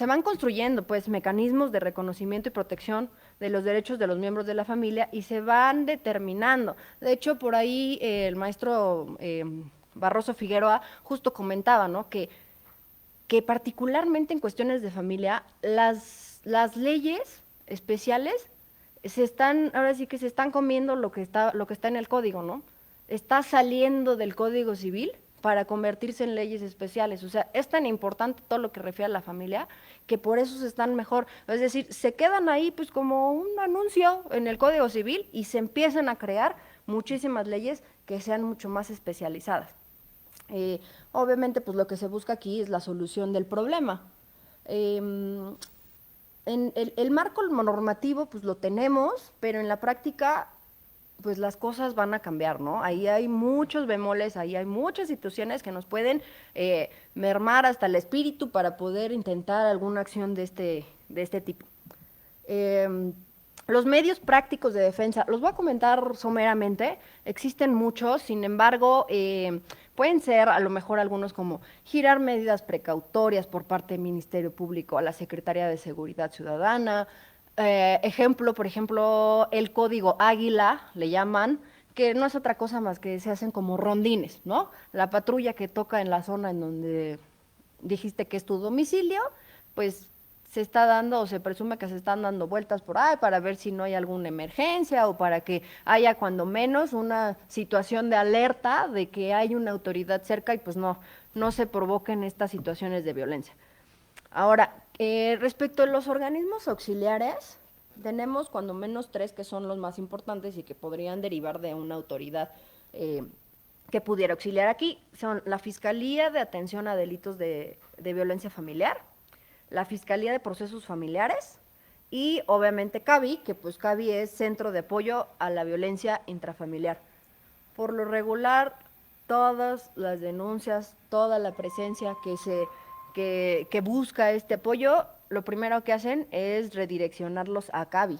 Speaker 2: van construyendo pues mecanismos de reconocimiento y protección de los derechos de los miembros de la familia y se van determinando. De hecho, por ahí el maestro Barroso Figueroa justo comentaba, ¿no? Que particularmente en cuestiones de familia, las leyes especiales ahora sí que se están comiendo lo que está en el código, ¿no? Está saliendo del Código Civil para convertirse en leyes especiales. O sea, es tan importante todo lo que refiere a la familia que por eso se están mejor. Es decir, se quedan ahí pues como un anuncio en el Código Civil y se empiezan a crear muchísimas leyes que sean mucho más especializadas. Obviamente, pues lo que se busca aquí es la solución del problema. En el marco normativo pues lo tenemos, pero en la práctica pues las cosas van a cambiar, ¿no? Ahí hay muchos bemoles, ahí hay muchas situaciones que nos pueden mermar hasta el espíritu para poder intentar alguna acción de este tipo. Los medios prácticos de defensa, los voy a comentar someramente, existen muchos, sin embargo, pueden ser a lo mejor algunos como girar medidas precautorias por parte del Ministerio Público a la Secretaría de Seguridad Ciudadana, por ejemplo, el código Águila, le llaman, que no es otra cosa más que se hacen como rondines, ¿no? La patrulla que toca en la zona en donde dijiste que es tu domicilio, pues se está dando o se presume que se están dando vueltas por ahí para ver si no hay alguna emergencia o para que haya cuando menos una situación de alerta de que hay una autoridad cerca y pues no se provoquen estas situaciones de violencia. Ahora, respecto a los organismos auxiliares, tenemos cuando menos 3 que son los más importantes y que podrían derivar de una autoridad que pudiera auxiliar aquí. Son la Fiscalía de Atención a Delitos de Violencia Familiar, la Fiscalía de Procesos Familiares y obviamente CAVI, que pues CAVI es Centro de Apoyo a la Violencia Intrafamiliar. Por lo regular, todas las denuncias, toda la presencia que busca este apoyo, lo primero que hacen es redireccionarlos a CAVI.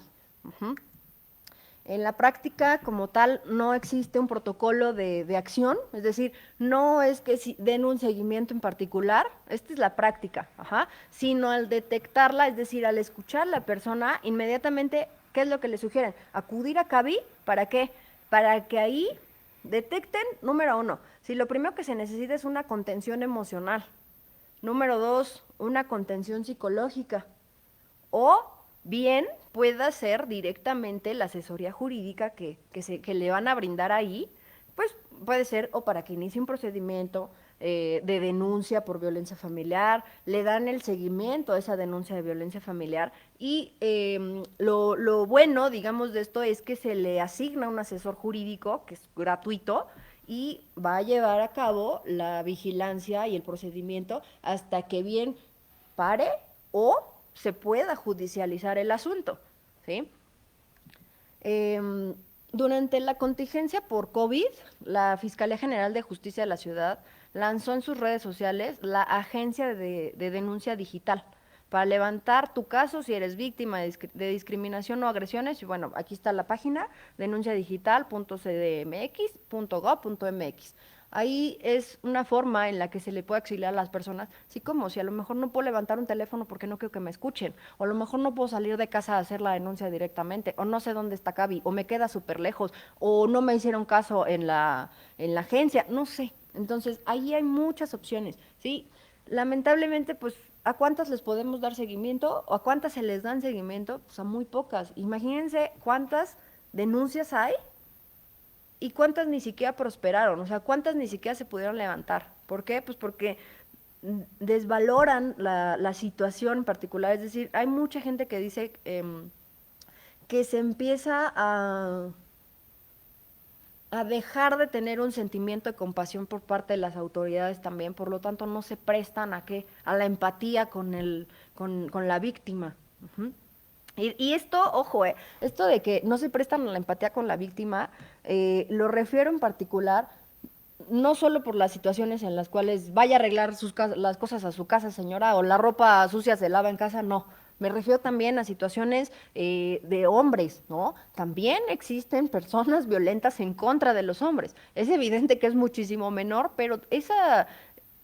Speaker 2: En la práctica, como tal, no existe un protocolo de acción, es decir, no es que den un seguimiento en particular, esta es la práctica, sino al detectarla, es decir, al escuchar a la persona, inmediatamente, ¿qué es lo que le sugieren? Acudir a CAVI, ¿para qué? Para que ahí detecten, número 1, si lo primero que se necesita es una contención emocional, Número 2, una contención psicológica. O bien pueda ser directamente la asesoría jurídica que le van a brindar ahí, pues puede ser o para que inicie un procedimiento de denuncia por violencia familiar, le dan el seguimiento a esa denuncia de violencia familiar y lo bueno, digamos, de esto es que se le asigna un asesor jurídico que es gratuito y va a llevar a cabo la vigilancia y el procedimiento hasta que bien pare o se pueda judicializar el asunto, ¿sí? Eh, Durante la contingencia por COVID, la Fiscalía General de Justicia de la Ciudad lanzó en sus redes sociales la Agencia de Denuncia Digital para levantar tu caso si eres víctima de discriminación o agresiones. Y bueno, aquí está la página, denunciadigital.cdmx.gov.mx. Ahí es una forma en la que se le puede auxiliar a las personas, así como si a lo mejor no puedo levantar un teléfono porque no quiero que me escuchen, o a lo mejor no puedo salir de casa a hacer la denuncia directamente, o no sé dónde está Cabi, o me queda súper lejos, o no me hicieron caso en la agencia, no sé. Entonces, ahí hay muchas opciones, ¿sí? Lamentablemente, pues, ¿a cuántas les podemos dar seguimiento? ¿O a cuántas se les dan seguimiento? Pues a muy pocas. Imagínense cuántas denuncias hay y cuántas ni siquiera prosperaron, o sea, cuántas ni siquiera se pudieron levantar. ¿Por qué? Pues porque desvaloran la situación en particular, es decir, hay mucha gente que dice que se empieza a dejar de tener un sentimiento de compasión por parte de las autoridades también, por lo tanto no se prestan a la empatía con la víctima. Uh-huh. Y esto, ojo, esto de que no se prestan a la empatía con la víctima, lo refiero en particular no solo por las situaciones en las cuales vaya a arreglar las cosas a su casa, señora, o la ropa sucia se lava en casa, no. Me refiero también a situaciones de hombres, ¿no? También existen personas violentas en contra de los hombres. Es evidente que es muchísimo menor, pero esa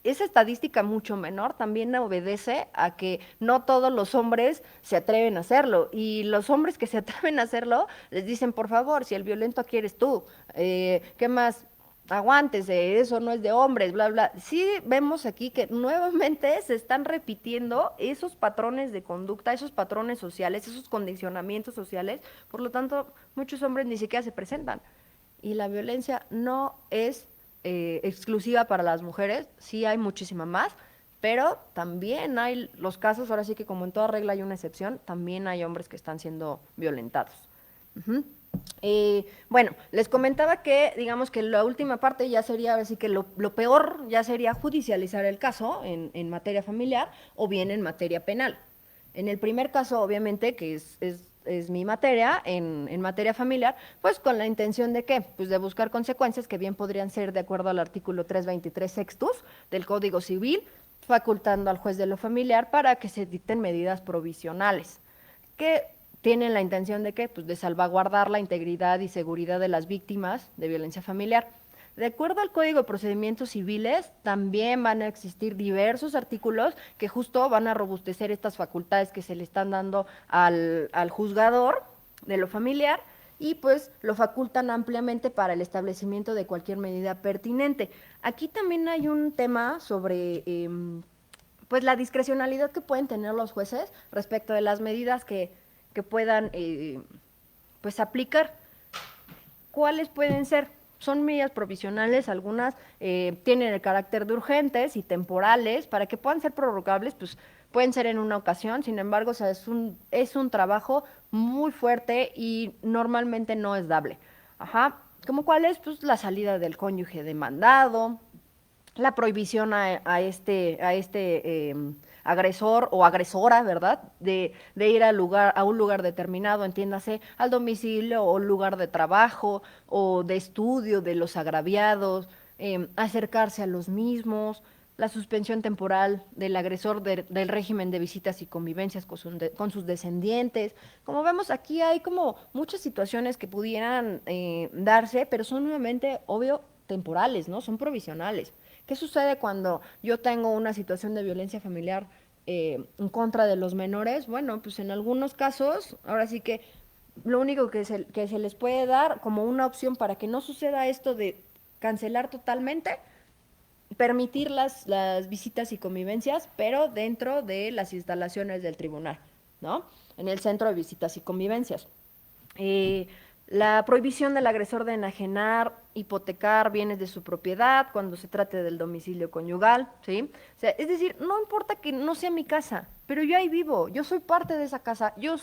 Speaker 2: estadística mucho menor también obedece a que no todos los hombres se atreven a hacerlo. Y los hombres que se atreven a hacerlo les dicen, por favor, si el violento aquí eres tú, ¿qué más? Aguántese, eso no es de hombres, bla, bla. Sí vemos aquí que nuevamente se están repitiendo esos patrones de conducta, esos patrones sociales, esos condicionamientos sociales, por lo tanto, muchos hombres ni siquiera se presentan. Y la violencia no es exclusiva para las mujeres, sí hay muchísima más, pero también hay los casos, ahora sí que como en toda regla hay una excepción, también hay hombres que están siendo violentados. Uh-huh. Bueno, les comentaba que, digamos que la última parte ya sería, así que lo peor ya sería judicializar el caso en materia familiar o bien en materia penal. En el primer caso, obviamente, que es mi materia, en materia familiar, pues con la intención de ¿qué? Pues de buscar consecuencias que bien podrían ser de acuerdo al artículo 323 sextus del Código Civil, facultando al juez de lo familiar para que se dicten medidas provisionales, que tienen la intención de ¿qué? Pues de salvaguardar la integridad y seguridad de las víctimas de violencia familiar. De acuerdo al Código de Procedimientos Civiles, también van a existir diversos artículos que justo van a robustecer estas facultades que se le están dando al juzgador de lo familiar y pues lo facultan ampliamente para el establecimiento de cualquier medida pertinente. Aquí también hay un tema sobre pues la discrecionalidad que pueden tener los jueces respecto de las medidas que puedan pues aplicar. ¿Cuáles pueden ser? Son medidas provisionales, algunas tienen el carácter de urgentes y temporales, para que puedan ser prorrogables, pues pueden ser en una ocasión, sin embargo, o sea, es un trabajo muy fuerte y normalmente no es dable. Ajá. ¿Cómo cuál es? Pues la salida del cónyuge demandado, la prohibición a este agresor o agresora, ¿verdad? De ir a un lugar determinado, entiéndase, al domicilio o lugar de trabajo o de estudio de los agraviados, acercarse a los mismos, la suspensión temporal del agresor del régimen de visitas y convivencias con sus descendientes. Como vemos, aquí hay como muchas situaciones que pudieran darse, pero son nuevamente, obvio, temporales, ¿no? Son provisionales. ¿Qué sucede cuando yo tengo una situación de violencia familiar en contra de los menores? Bueno, pues en algunos casos, ahora sí que lo único que se les puede dar como una opción para que no suceda esto de cancelar totalmente permitir las visitas y convivencias, pero dentro de las instalaciones del tribunal, ¿no? En el centro de visitas y convivencias. Eh, la prohibición del agresor de enajenar, hipotecar bienes de su propiedad cuando se trate del domicilio conyugal, ¿sí? O sea, es decir, no importa que no sea mi casa, pero yo ahí vivo, yo soy parte de esa casa, yo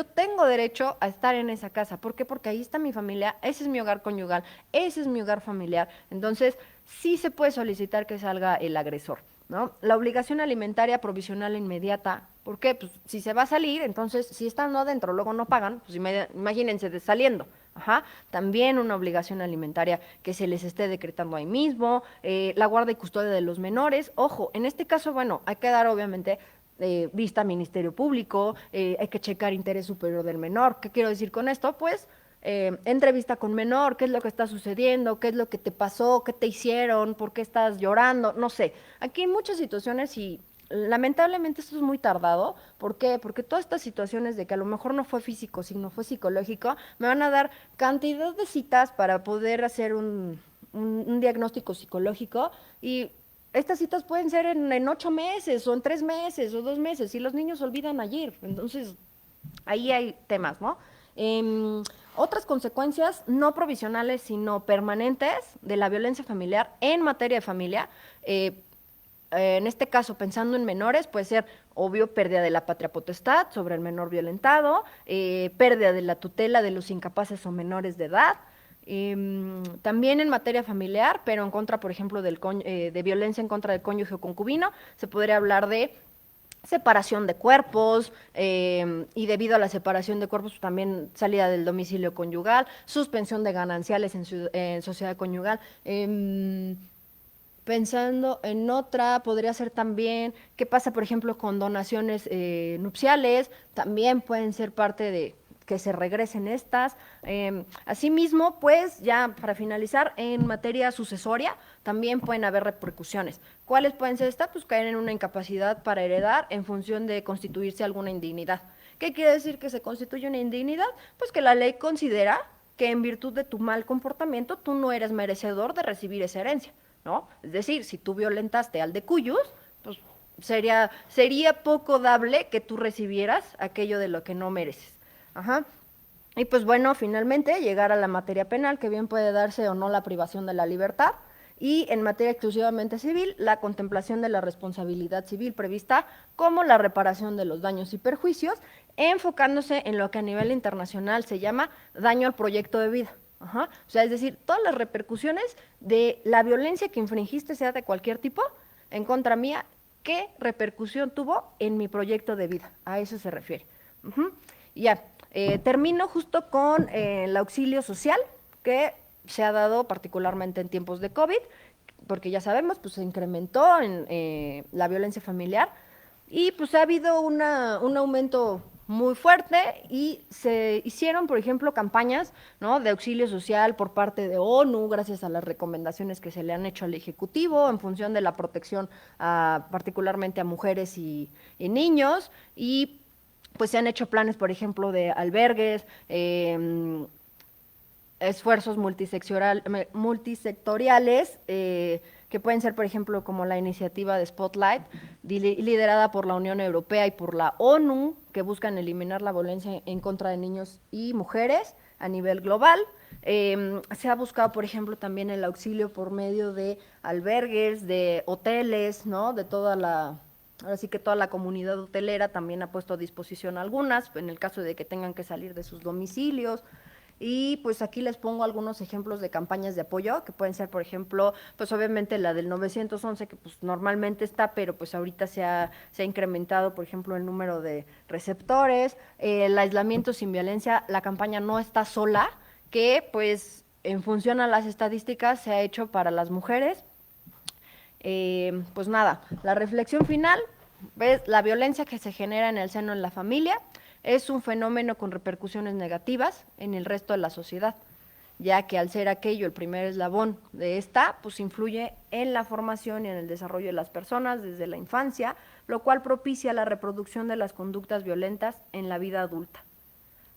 Speaker 2: tengo derecho a estar en esa casa. ¿Por qué? Porque ahí está mi familia, ese es mi hogar conyugal, ese es mi hogar familiar. Entonces, sí se puede solicitar que salga el agresor, ¿no? La obligación alimentaria provisional e inmediata. ¿Por qué? Pues si se va a salir, entonces si estando adentro luego no pagan, pues imagínense saliendo. Ajá. También una obligación alimentaria que se les esté decretando ahí mismo, la guarda y custodia de los menores. Ojo, en este caso, bueno, hay que dar obviamente vista al Ministerio Público, hay que checar interés superior del menor. ¿Qué quiero decir con esto? Pues entrevista con menor, qué es lo que está sucediendo, qué es lo que te pasó, qué te hicieron, por qué estás llorando, no sé. Aquí hay muchas situaciones y lamentablemente esto es muy tardado. ¿Por qué? Porque todas estas situaciones de que a lo mejor no fue físico, sino fue psicológico, me van a dar cantidad de citas para poder hacer un diagnóstico psicológico y estas citas pueden ser en 8 meses o en 3 meses o 2 meses y los niños olvidan ayer. Entonces, ahí hay temas, ¿no? Eh, Otras consecuencias no provisionales, sino permanentes de la violencia familiar en materia de familia, en este caso, pensando en menores, puede ser obvio pérdida de la patria potestad sobre el menor violentado, pérdida de la tutela de los incapaces o menores de edad. También en materia familiar, pero en contra, por ejemplo, de violencia en contra del cónyuge o concubino, se podría hablar de separación de cuerpos, y debido a la separación de cuerpos también salida del domicilio conyugal, suspensión de gananciales en sociedad conyugal. Pensando en otra, podría ser también qué pasa, por ejemplo, con donaciones nupciales, también pueden ser parte de que se regresen estas. Asimismo, pues ya para finalizar, en materia sucesoria también pueden haber repercusiones. ¿Cuáles pueden ser estas? Pues caer en una incapacidad para heredar en función de constituirse alguna indignidad. ¿Qué quiere decir que se constituye una indignidad? Pues que la ley considera que en virtud de tu mal comportamiento tú no eres merecedor de recibir esa herencia, ¿no? Es decir, si tú violentaste al de cuyos, pues sería poco dable que tú recibieras aquello de lo que no mereces. Ajá. Y pues bueno, finalmente llegar a la materia penal, que bien puede darse o no la privación de la libertad, y en materia exclusivamente civil, la contemplación de la responsabilidad civil prevista como la reparación de los daños y perjuicios, enfocándose en lo que a nivel internacional se llama daño al proyecto de vida. Ajá. O sea, es decir, todas las repercusiones de la violencia que infringiste, sea de cualquier tipo, en contra mía, ¿qué repercusión tuvo en mi proyecto de vida? A eso se refiere. Ya, termino justo con el auxilio social, que se ha dado particularmente en tiempos de COVID, porque ya sabemos, pues se incrementó en la violencia familiar y pues ha habido un aumento muy fuerte y se hicieron, por ejemplo, campañas, ¿no?, de auxilio social por parte de ONU, gracias a las recomendaciones que se le han hecho al Ejecutivo en función de la protección particularmente a mujeres y niños, y pues se han hecho planes, por ejemplo, de albergues, esfuerzos multisectoriales, que pueden ser, por ejemplo, como la iniciativa de Spotlight, liderada por la Unión Europea y por la ONU, que buscan eliminar la violencia en contra de niños y mujeres a nivel global. Se ha buscado, por ejemplo, también el auxilio por medio de albergues, de hoteles, ¿no?, de toda la... Ahora sí que toda la comunidad hotelera también ha puesto a disposición algunas, en el caso de que tengan que salir de sus domicilios. Y pues aquí les pongo algunos ejemplos de campañas de apoyo, que pueden ser, por ejemplo, pues obviamente la del 911, que pues normalmente está, pero pues ahorita se ha incrementado, por ejemplo, el número de receptores, el aislamiento sin violencia. La campaña No Está Sola, que pues en función a las estadísticas se ha hecho para las mujeres. Pues nada, la reflexión final es la violencia que se genera en el seno de la familia es un fenómeno con repercusiones negativas en el resto de la sociedad, ya que al ser aquello el primer eslabón de esta, pues influye en la formación y en el desarrollo de las personas desde la infancia, lo cual propicia la reproducción de las conductas violentas en la vida adulta.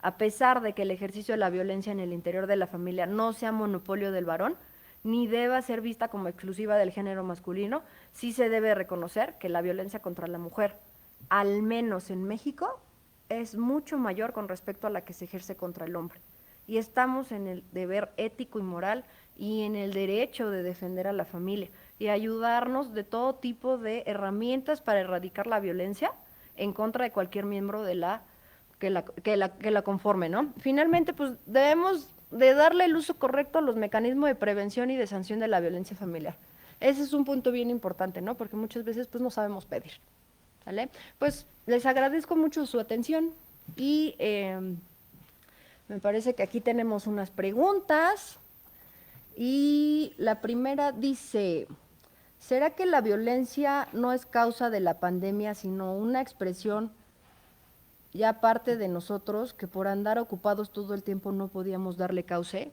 Speaker 2: A pesar de que el ejercicio de la violencia en el interior de la familia no sea monopolio del varón, ni deba ser vista como exclusiva del género masculino. Sí se debe reconocer que la violencia contra la mujer, al menos en México, es mucho mayor con respecto a la que se ejerce contra el hombre. Y estamos en el deber ético y moral y en el derecho de defender a la familia y ayudarnos de todo tipo de herramientas para erradicar la violencia en contra de cualquier miembro de la que la conforme, ¿no? Finalmente, pues debemos de darle el uso correcto a los mecanismos de prevención y de sanción de la violencia familiar. Ese es un punto bien importante, ¿no? Porque muchas veces pues no sabemos pedir, ¿vale? Pues les agradezco mucho su atención y me parece que aquí tenemos unas preguntas y la primera dice, ¿será que la violencia no es causa de la pandemia, sino una expresión ya parte de nosotros que por andar ocupados todo el tiempo no podíamos darle cauce?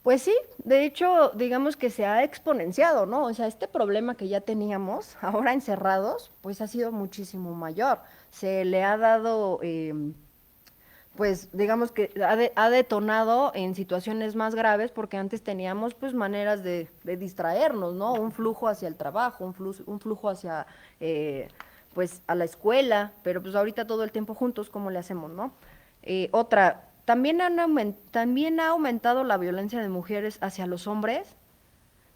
Speaker 2: Pues sí, de hecho, digamos que se ha exponenciado, ¿no? O sea, este problema que ya teníamos, ahora encerrados, pues ha sido muchísimo mayor. Se le ha dado, pues digamos que ha detonado en situaciones más graves porque antes teníamos pues maneras de distraernos, ¿no? Un flujo hacia el trabajo, un flujo hacia, pues a la escuela, pero pues ahorita todo el tiempo juntos, ¿cómo le hacemos, no? Otra, también ha aumentado la violencia de mujeres hacia los hombres.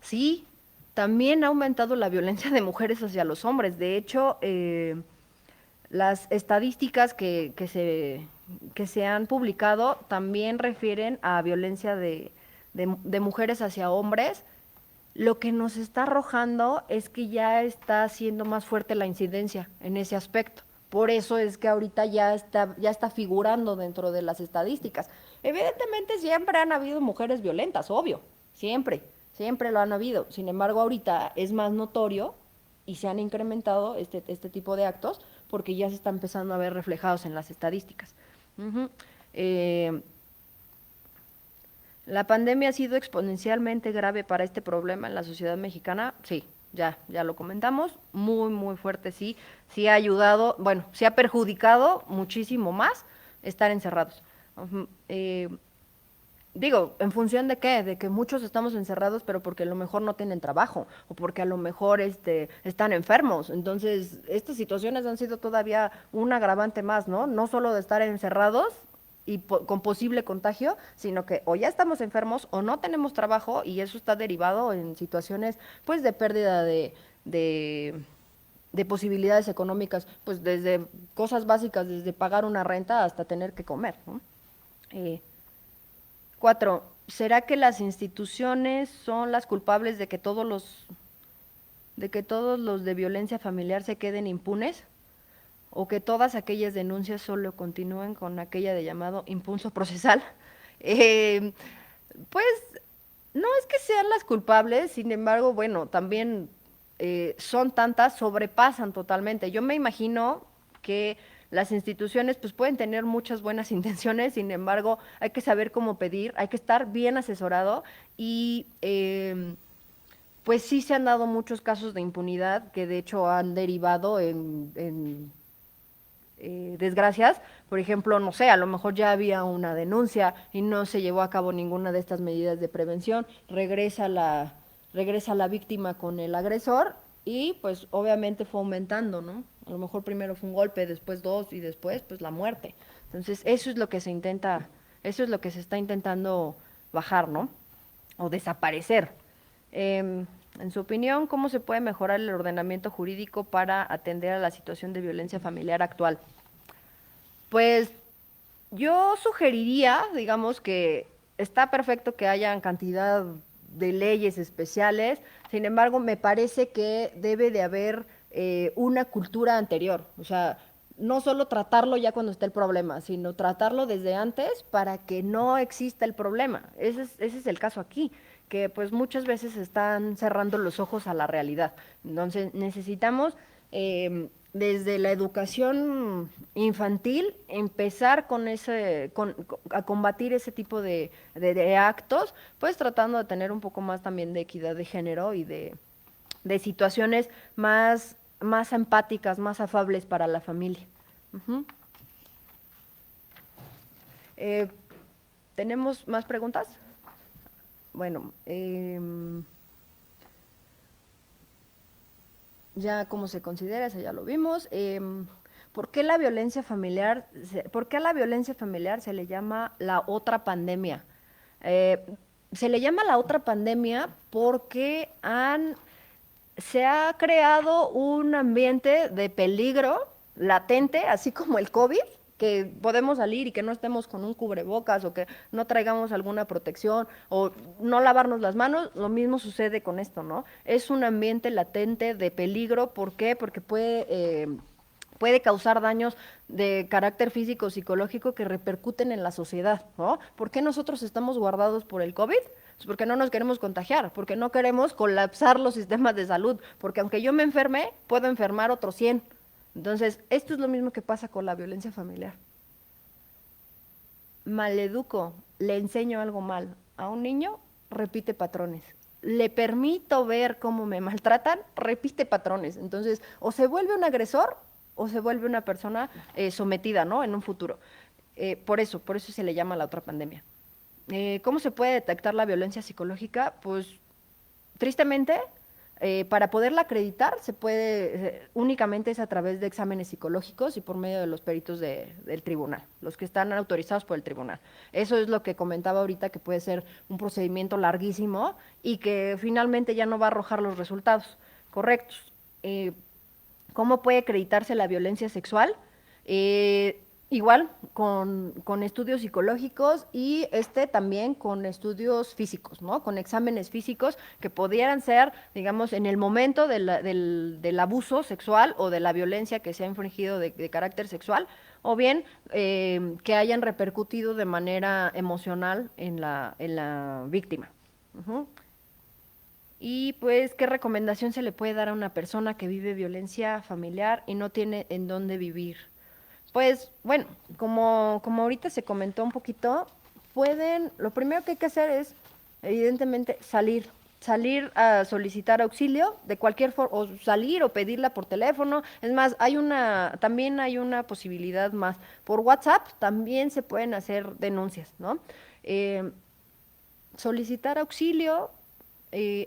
Speaker 2: Sí, también ha aumentado la violencia de mujeres hacia los hombres. De hecho, las estadísticas que se han publicado también refieren a violencia de mujeres hacia hombres. Lo que nos está arrojando es que ya está siendo más fuerte la incidencia en ese aspecto. Por eso es que ahorita ya está figurando dentro de las estadísticas. Evidentemente siempre han habido mujeres violentas, obvio, siempre lo han habido. Sin embargo, ahorita es más notorio y se han incrementado este tipo de actos porque ya se está empezando a ver reflejados en las estadísticas. Uh-huh. ¿La pandemia ha sido exponencialmente grave para este problema en la sociedad mexicana? Sí, ya lo comentamos, muy fuerte, sí, sí ha ayudado, bueno, sí ha perjudicado muchísimo más estar encerrados. Digo, ¿en función de qué? De que muchos estamos encerrados, pero porque a lo mejor no tienen trabajo, o porque a lo mejor están enfermos. Entonces, estas situaciones han sido todavía un agravante más, ¿no? No solo de estar encerrados y con posible contagio, sino que o ya estamos enfermos o no tenemos trabajo y eso está derivado en situaciones, pues, de pérdida de posibilidades económicas, pues, desde cosas básicas, desde pagar una renta hasta tener que comer, ¿no? 4. ¿Será que las instituciones son las culpables de que todos los de violencia familiar se queden impunes? ¿O que todas aquellas denuncias solo continúen con aquella de llamado impulso procesal? Eh, pues no es que sean las culpables, sin embargo, bueno, también son tantas, sobrepasan totalmente. Yo me imagino que las instituciones pues pueden tener muchas buenas intenciones, sin embargo, hay que saber cómo pedir, hay que estar bien asesorado y pues sí se han dado muchos casos de impunidad que de hecho han derivado en desgracias. Por ejemplo, no sé, a lo mejor ya había una denuncia y no se llevó a cabo ninguna de estas medidas de prevención, regresa la víctima con el agresor y pues obviamente fue aumentando, ¿no? A lo mejor primero fue un golpe, después dos y después pues la muerte. Entonces, eso es lo que se está intentando bajar, ¿no? O desaparecer. En su opinión, ¿cómo se puede mejorar el ordenamiento jurídico para atender a la situación de violencia familiar actual? Pues yo sugeriría, digamos, que está perfecto que hayan cantidad de leyes especiales, sin embargo, me parece que debe de haber una cultura anterior, o sea, no solo tratarlo ya cuando está el problema, sino tratarlo desde antes para que no exista el problema. Ese es el caso aquí, que pues muchas veces están cerrando los ojos a la realidad. Entonces necesitamos desde la educación infantil empezar a combatir ese tipo de actos, pues tratando de tener un poco más también de equidad de género y de situaciones más empáticas, más afables para la familia. Uh-huh. ¿Tenemos más preguntas? bueno, ya cómo se considera, eso ya lo vimos. ¿Por qué la violencia familiar, por qué a la violencia familiar se le llama la otra pandemia? Eh, Se le llama la otra pandemia porque se ha creado un ambiente de peligro latente, así como el COVID, que podemos salir y que no estemos con un cubrebocas o que no traigamos alguna protección o no lavarnos las manos, lo mismo sucede con esto, ¿no? Es un ambiente latente de peligro, ¿por qué? Porque puede causar daños de carácter físico o psicológico que repercuten en la sociedad, ¿no? ¿Por qué nosotros estamos guardados por el COVID? Pues porque no nos queremos contagiar, porque no queremos colapsar los sistemas de salud, porque aunque yo me enferme, puedo enfermar otros 100. Entonces, esto es lo mismo que pasa con la violencia familiar. Maleduco, le enseño algo mal a un niño, repite patrones. Le permito ver cómo me maltratan, repite patrones. Entonces, o se vuelve un agresor o se vuelve una persona sometida, ¿no? En un futuro. Por eso se le llama la otra pandemia. ¿Cómo se puede detectar la violencia psicológica? Pues tristemente, para poderla acreditar se puede, únicamente es a través de exámenes psicológicos y por medio de los peritos del tribunal, los que están autorizados por el tribunal. Eso es lo que comentaba ahorita, que puede ser un procedimiento larguísimo y que finalmente ya no va a arrojar los resultados correctos. ¿Cómo puede acreditarse la violencia sexual? Igual con estudios psicológicos y también con estudios físicos, ¿no? Con exámenes físicos que pudieran ser, digamos, en el momento del abuso sexual o de la violencia que se ha infringido de carácter sexual, o bien que hayan repercutido de manera emocional en la víctima. Ujú. Y pues, ¿qué recomendación se le puede dar a una persona que vive violencia familiar y no tiene en dónde vivir? Pues bueno, como ahorita se comentó un poquito, lo primero que hay que hacer es, evidentemente, salir a solicitar auxilio de cualquier forma, o salir o pedirla por teléfono. Es más, también hay una posibilidad más. Por WhatsApp también se pueden hacer denuncias, ¿no? Eh, Solicitar auxilio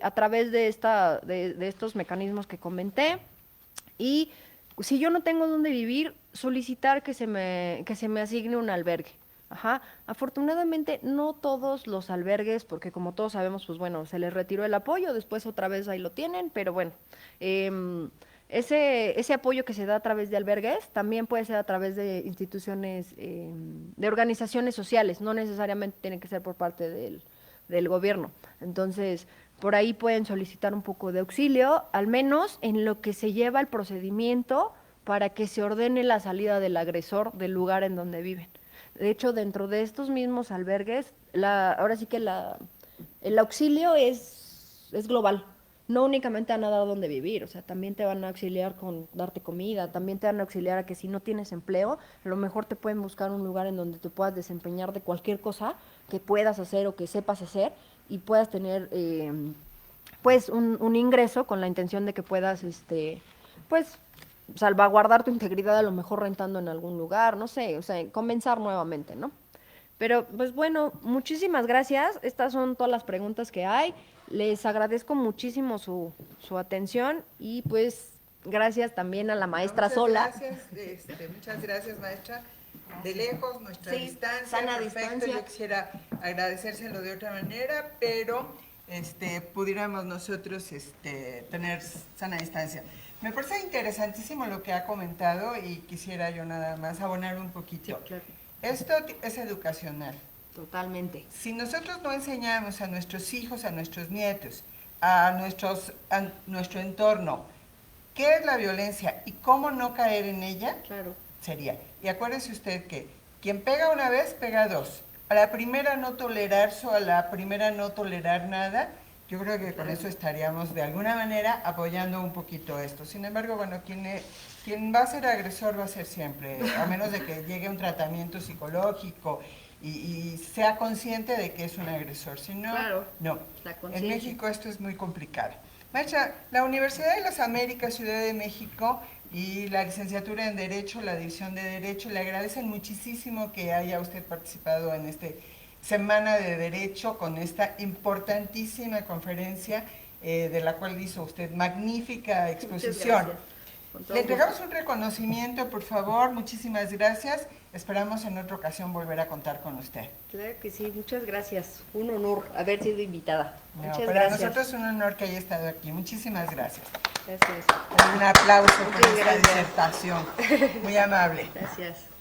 Speaker 2: a través de estos mecanismos que comenté. Y si yo no tengo dónde vivir, solicitar que se me asigne un albergue. Ajá. Afortunadamente, no todos los albergues, porque como todos sabemos, pues bueno, se les retiró el apoyo, después otra vez ahí lo tienen, pero bueno, ese apoyo que se da a través de albergues también puede ser a través de instituciones, de organizaciones sociales, no necesariamente tiene que ser por parte del gobierno. Entonces, por ahí pueden solicitar un poco de auxilio, al menos en lo que se lleva el procedimiento para que se ordene la salida del agresor del lugar en donde viven. De hecho, dentro de estos mismos albergues, ahora sí que el auxilio es global. No únicamente van a dar dónde vivir, o sea, también te van a auxiliar con darte comida, también te van a auxiliar a que si no tienes empleo, a lo mejor te pueden buscar un lugar en donde te puedas desempeñar de cualquier cosa que puedas hacer o que sepas hacer y puedas tener pues un ingreso con la intención de que puedas pues salvaguardar tu integridad, a lo mejor rentando en algún lugar, no sé, o sea, comenzar nuevamente, ¿no? Pero pues bueno, muchísimas gracias. Estas son todas las preguntas que hay. Les agradezco muchísimo su atención y pues gracias también a la
Speaker 3: No,
Speaker 2: maestra Sola.
Speaker 3: muchas gracias, maestra. De lejos, nuestra
Speaker 2: Sí,
Speaker 3: distancia,
Speaker 2: sana
Speaker 3: perfecto.
Speaker 2: distancia.
Speaker 3: Yo quisiera agradecérselo de otra manera, pero pudiéramos nosotros tener sana distancia. Me parece interesantísimo lo que ha comentado y quisiera yo nada más abonar un poquito.
Speaker 2: Sí, claro.
Speaker 3: Esto es educacional.
Speaker 2: Totalmente.
Speaker 3: Si nosotros no enseñamos a nuestros hijos, a nuestros nietos, a nuestro entorno, qué es la violencia y cómo no caer en ella,
Speaker 2: Claro.
Speaker 3: sería. Y acuérdese usted que quien pega una vez, pega dos. A la primera no tolerar eso, a la primera no tolerar nada, yo creo que con eso estaríamos de alguna manera apoyando un poquito esto. Sin embargo, bueno, quien va a ser agresor va a ser siempre, a menos de que llegue un tratamiento psicológico y sea consciente de que es un agresor. Si no,
Speaker 2: Claro,
Speaker 3: no. En México esto es muy complicado. Maestra, la Universidad de las Américas, Ciudad de México, y la licenciatura en Derecho, la División de Derecho, le agradecen muchísimo que haya usted participado en este Semana de Derecho con esta importantísima conferencia de la cual hizo usted magnífica exposición. Le entregamos un reconocimiento, por favor. Muchísimas gracias. Esperamos en otra ocasión volver a contar con usted.
Speaker 2: Claro que sí, muchas gracias. Un honor haber sido invitada.
Speaker 3: No,
Speaker 2: Muchas
Speaker 3: para
Speaker 2: gracias.
Speaker 3: nosotros es un honor que haya estado aquí. Muchísimas gracias.
Speaker 2: Gracias.
Speaker 3: Un aplauso por
Speaker 2: Muchas
Speaker 3: esta
Speaker 2: gracias.
Speaker 3: disertación. Muy amable.
Speaker 2: Gracias.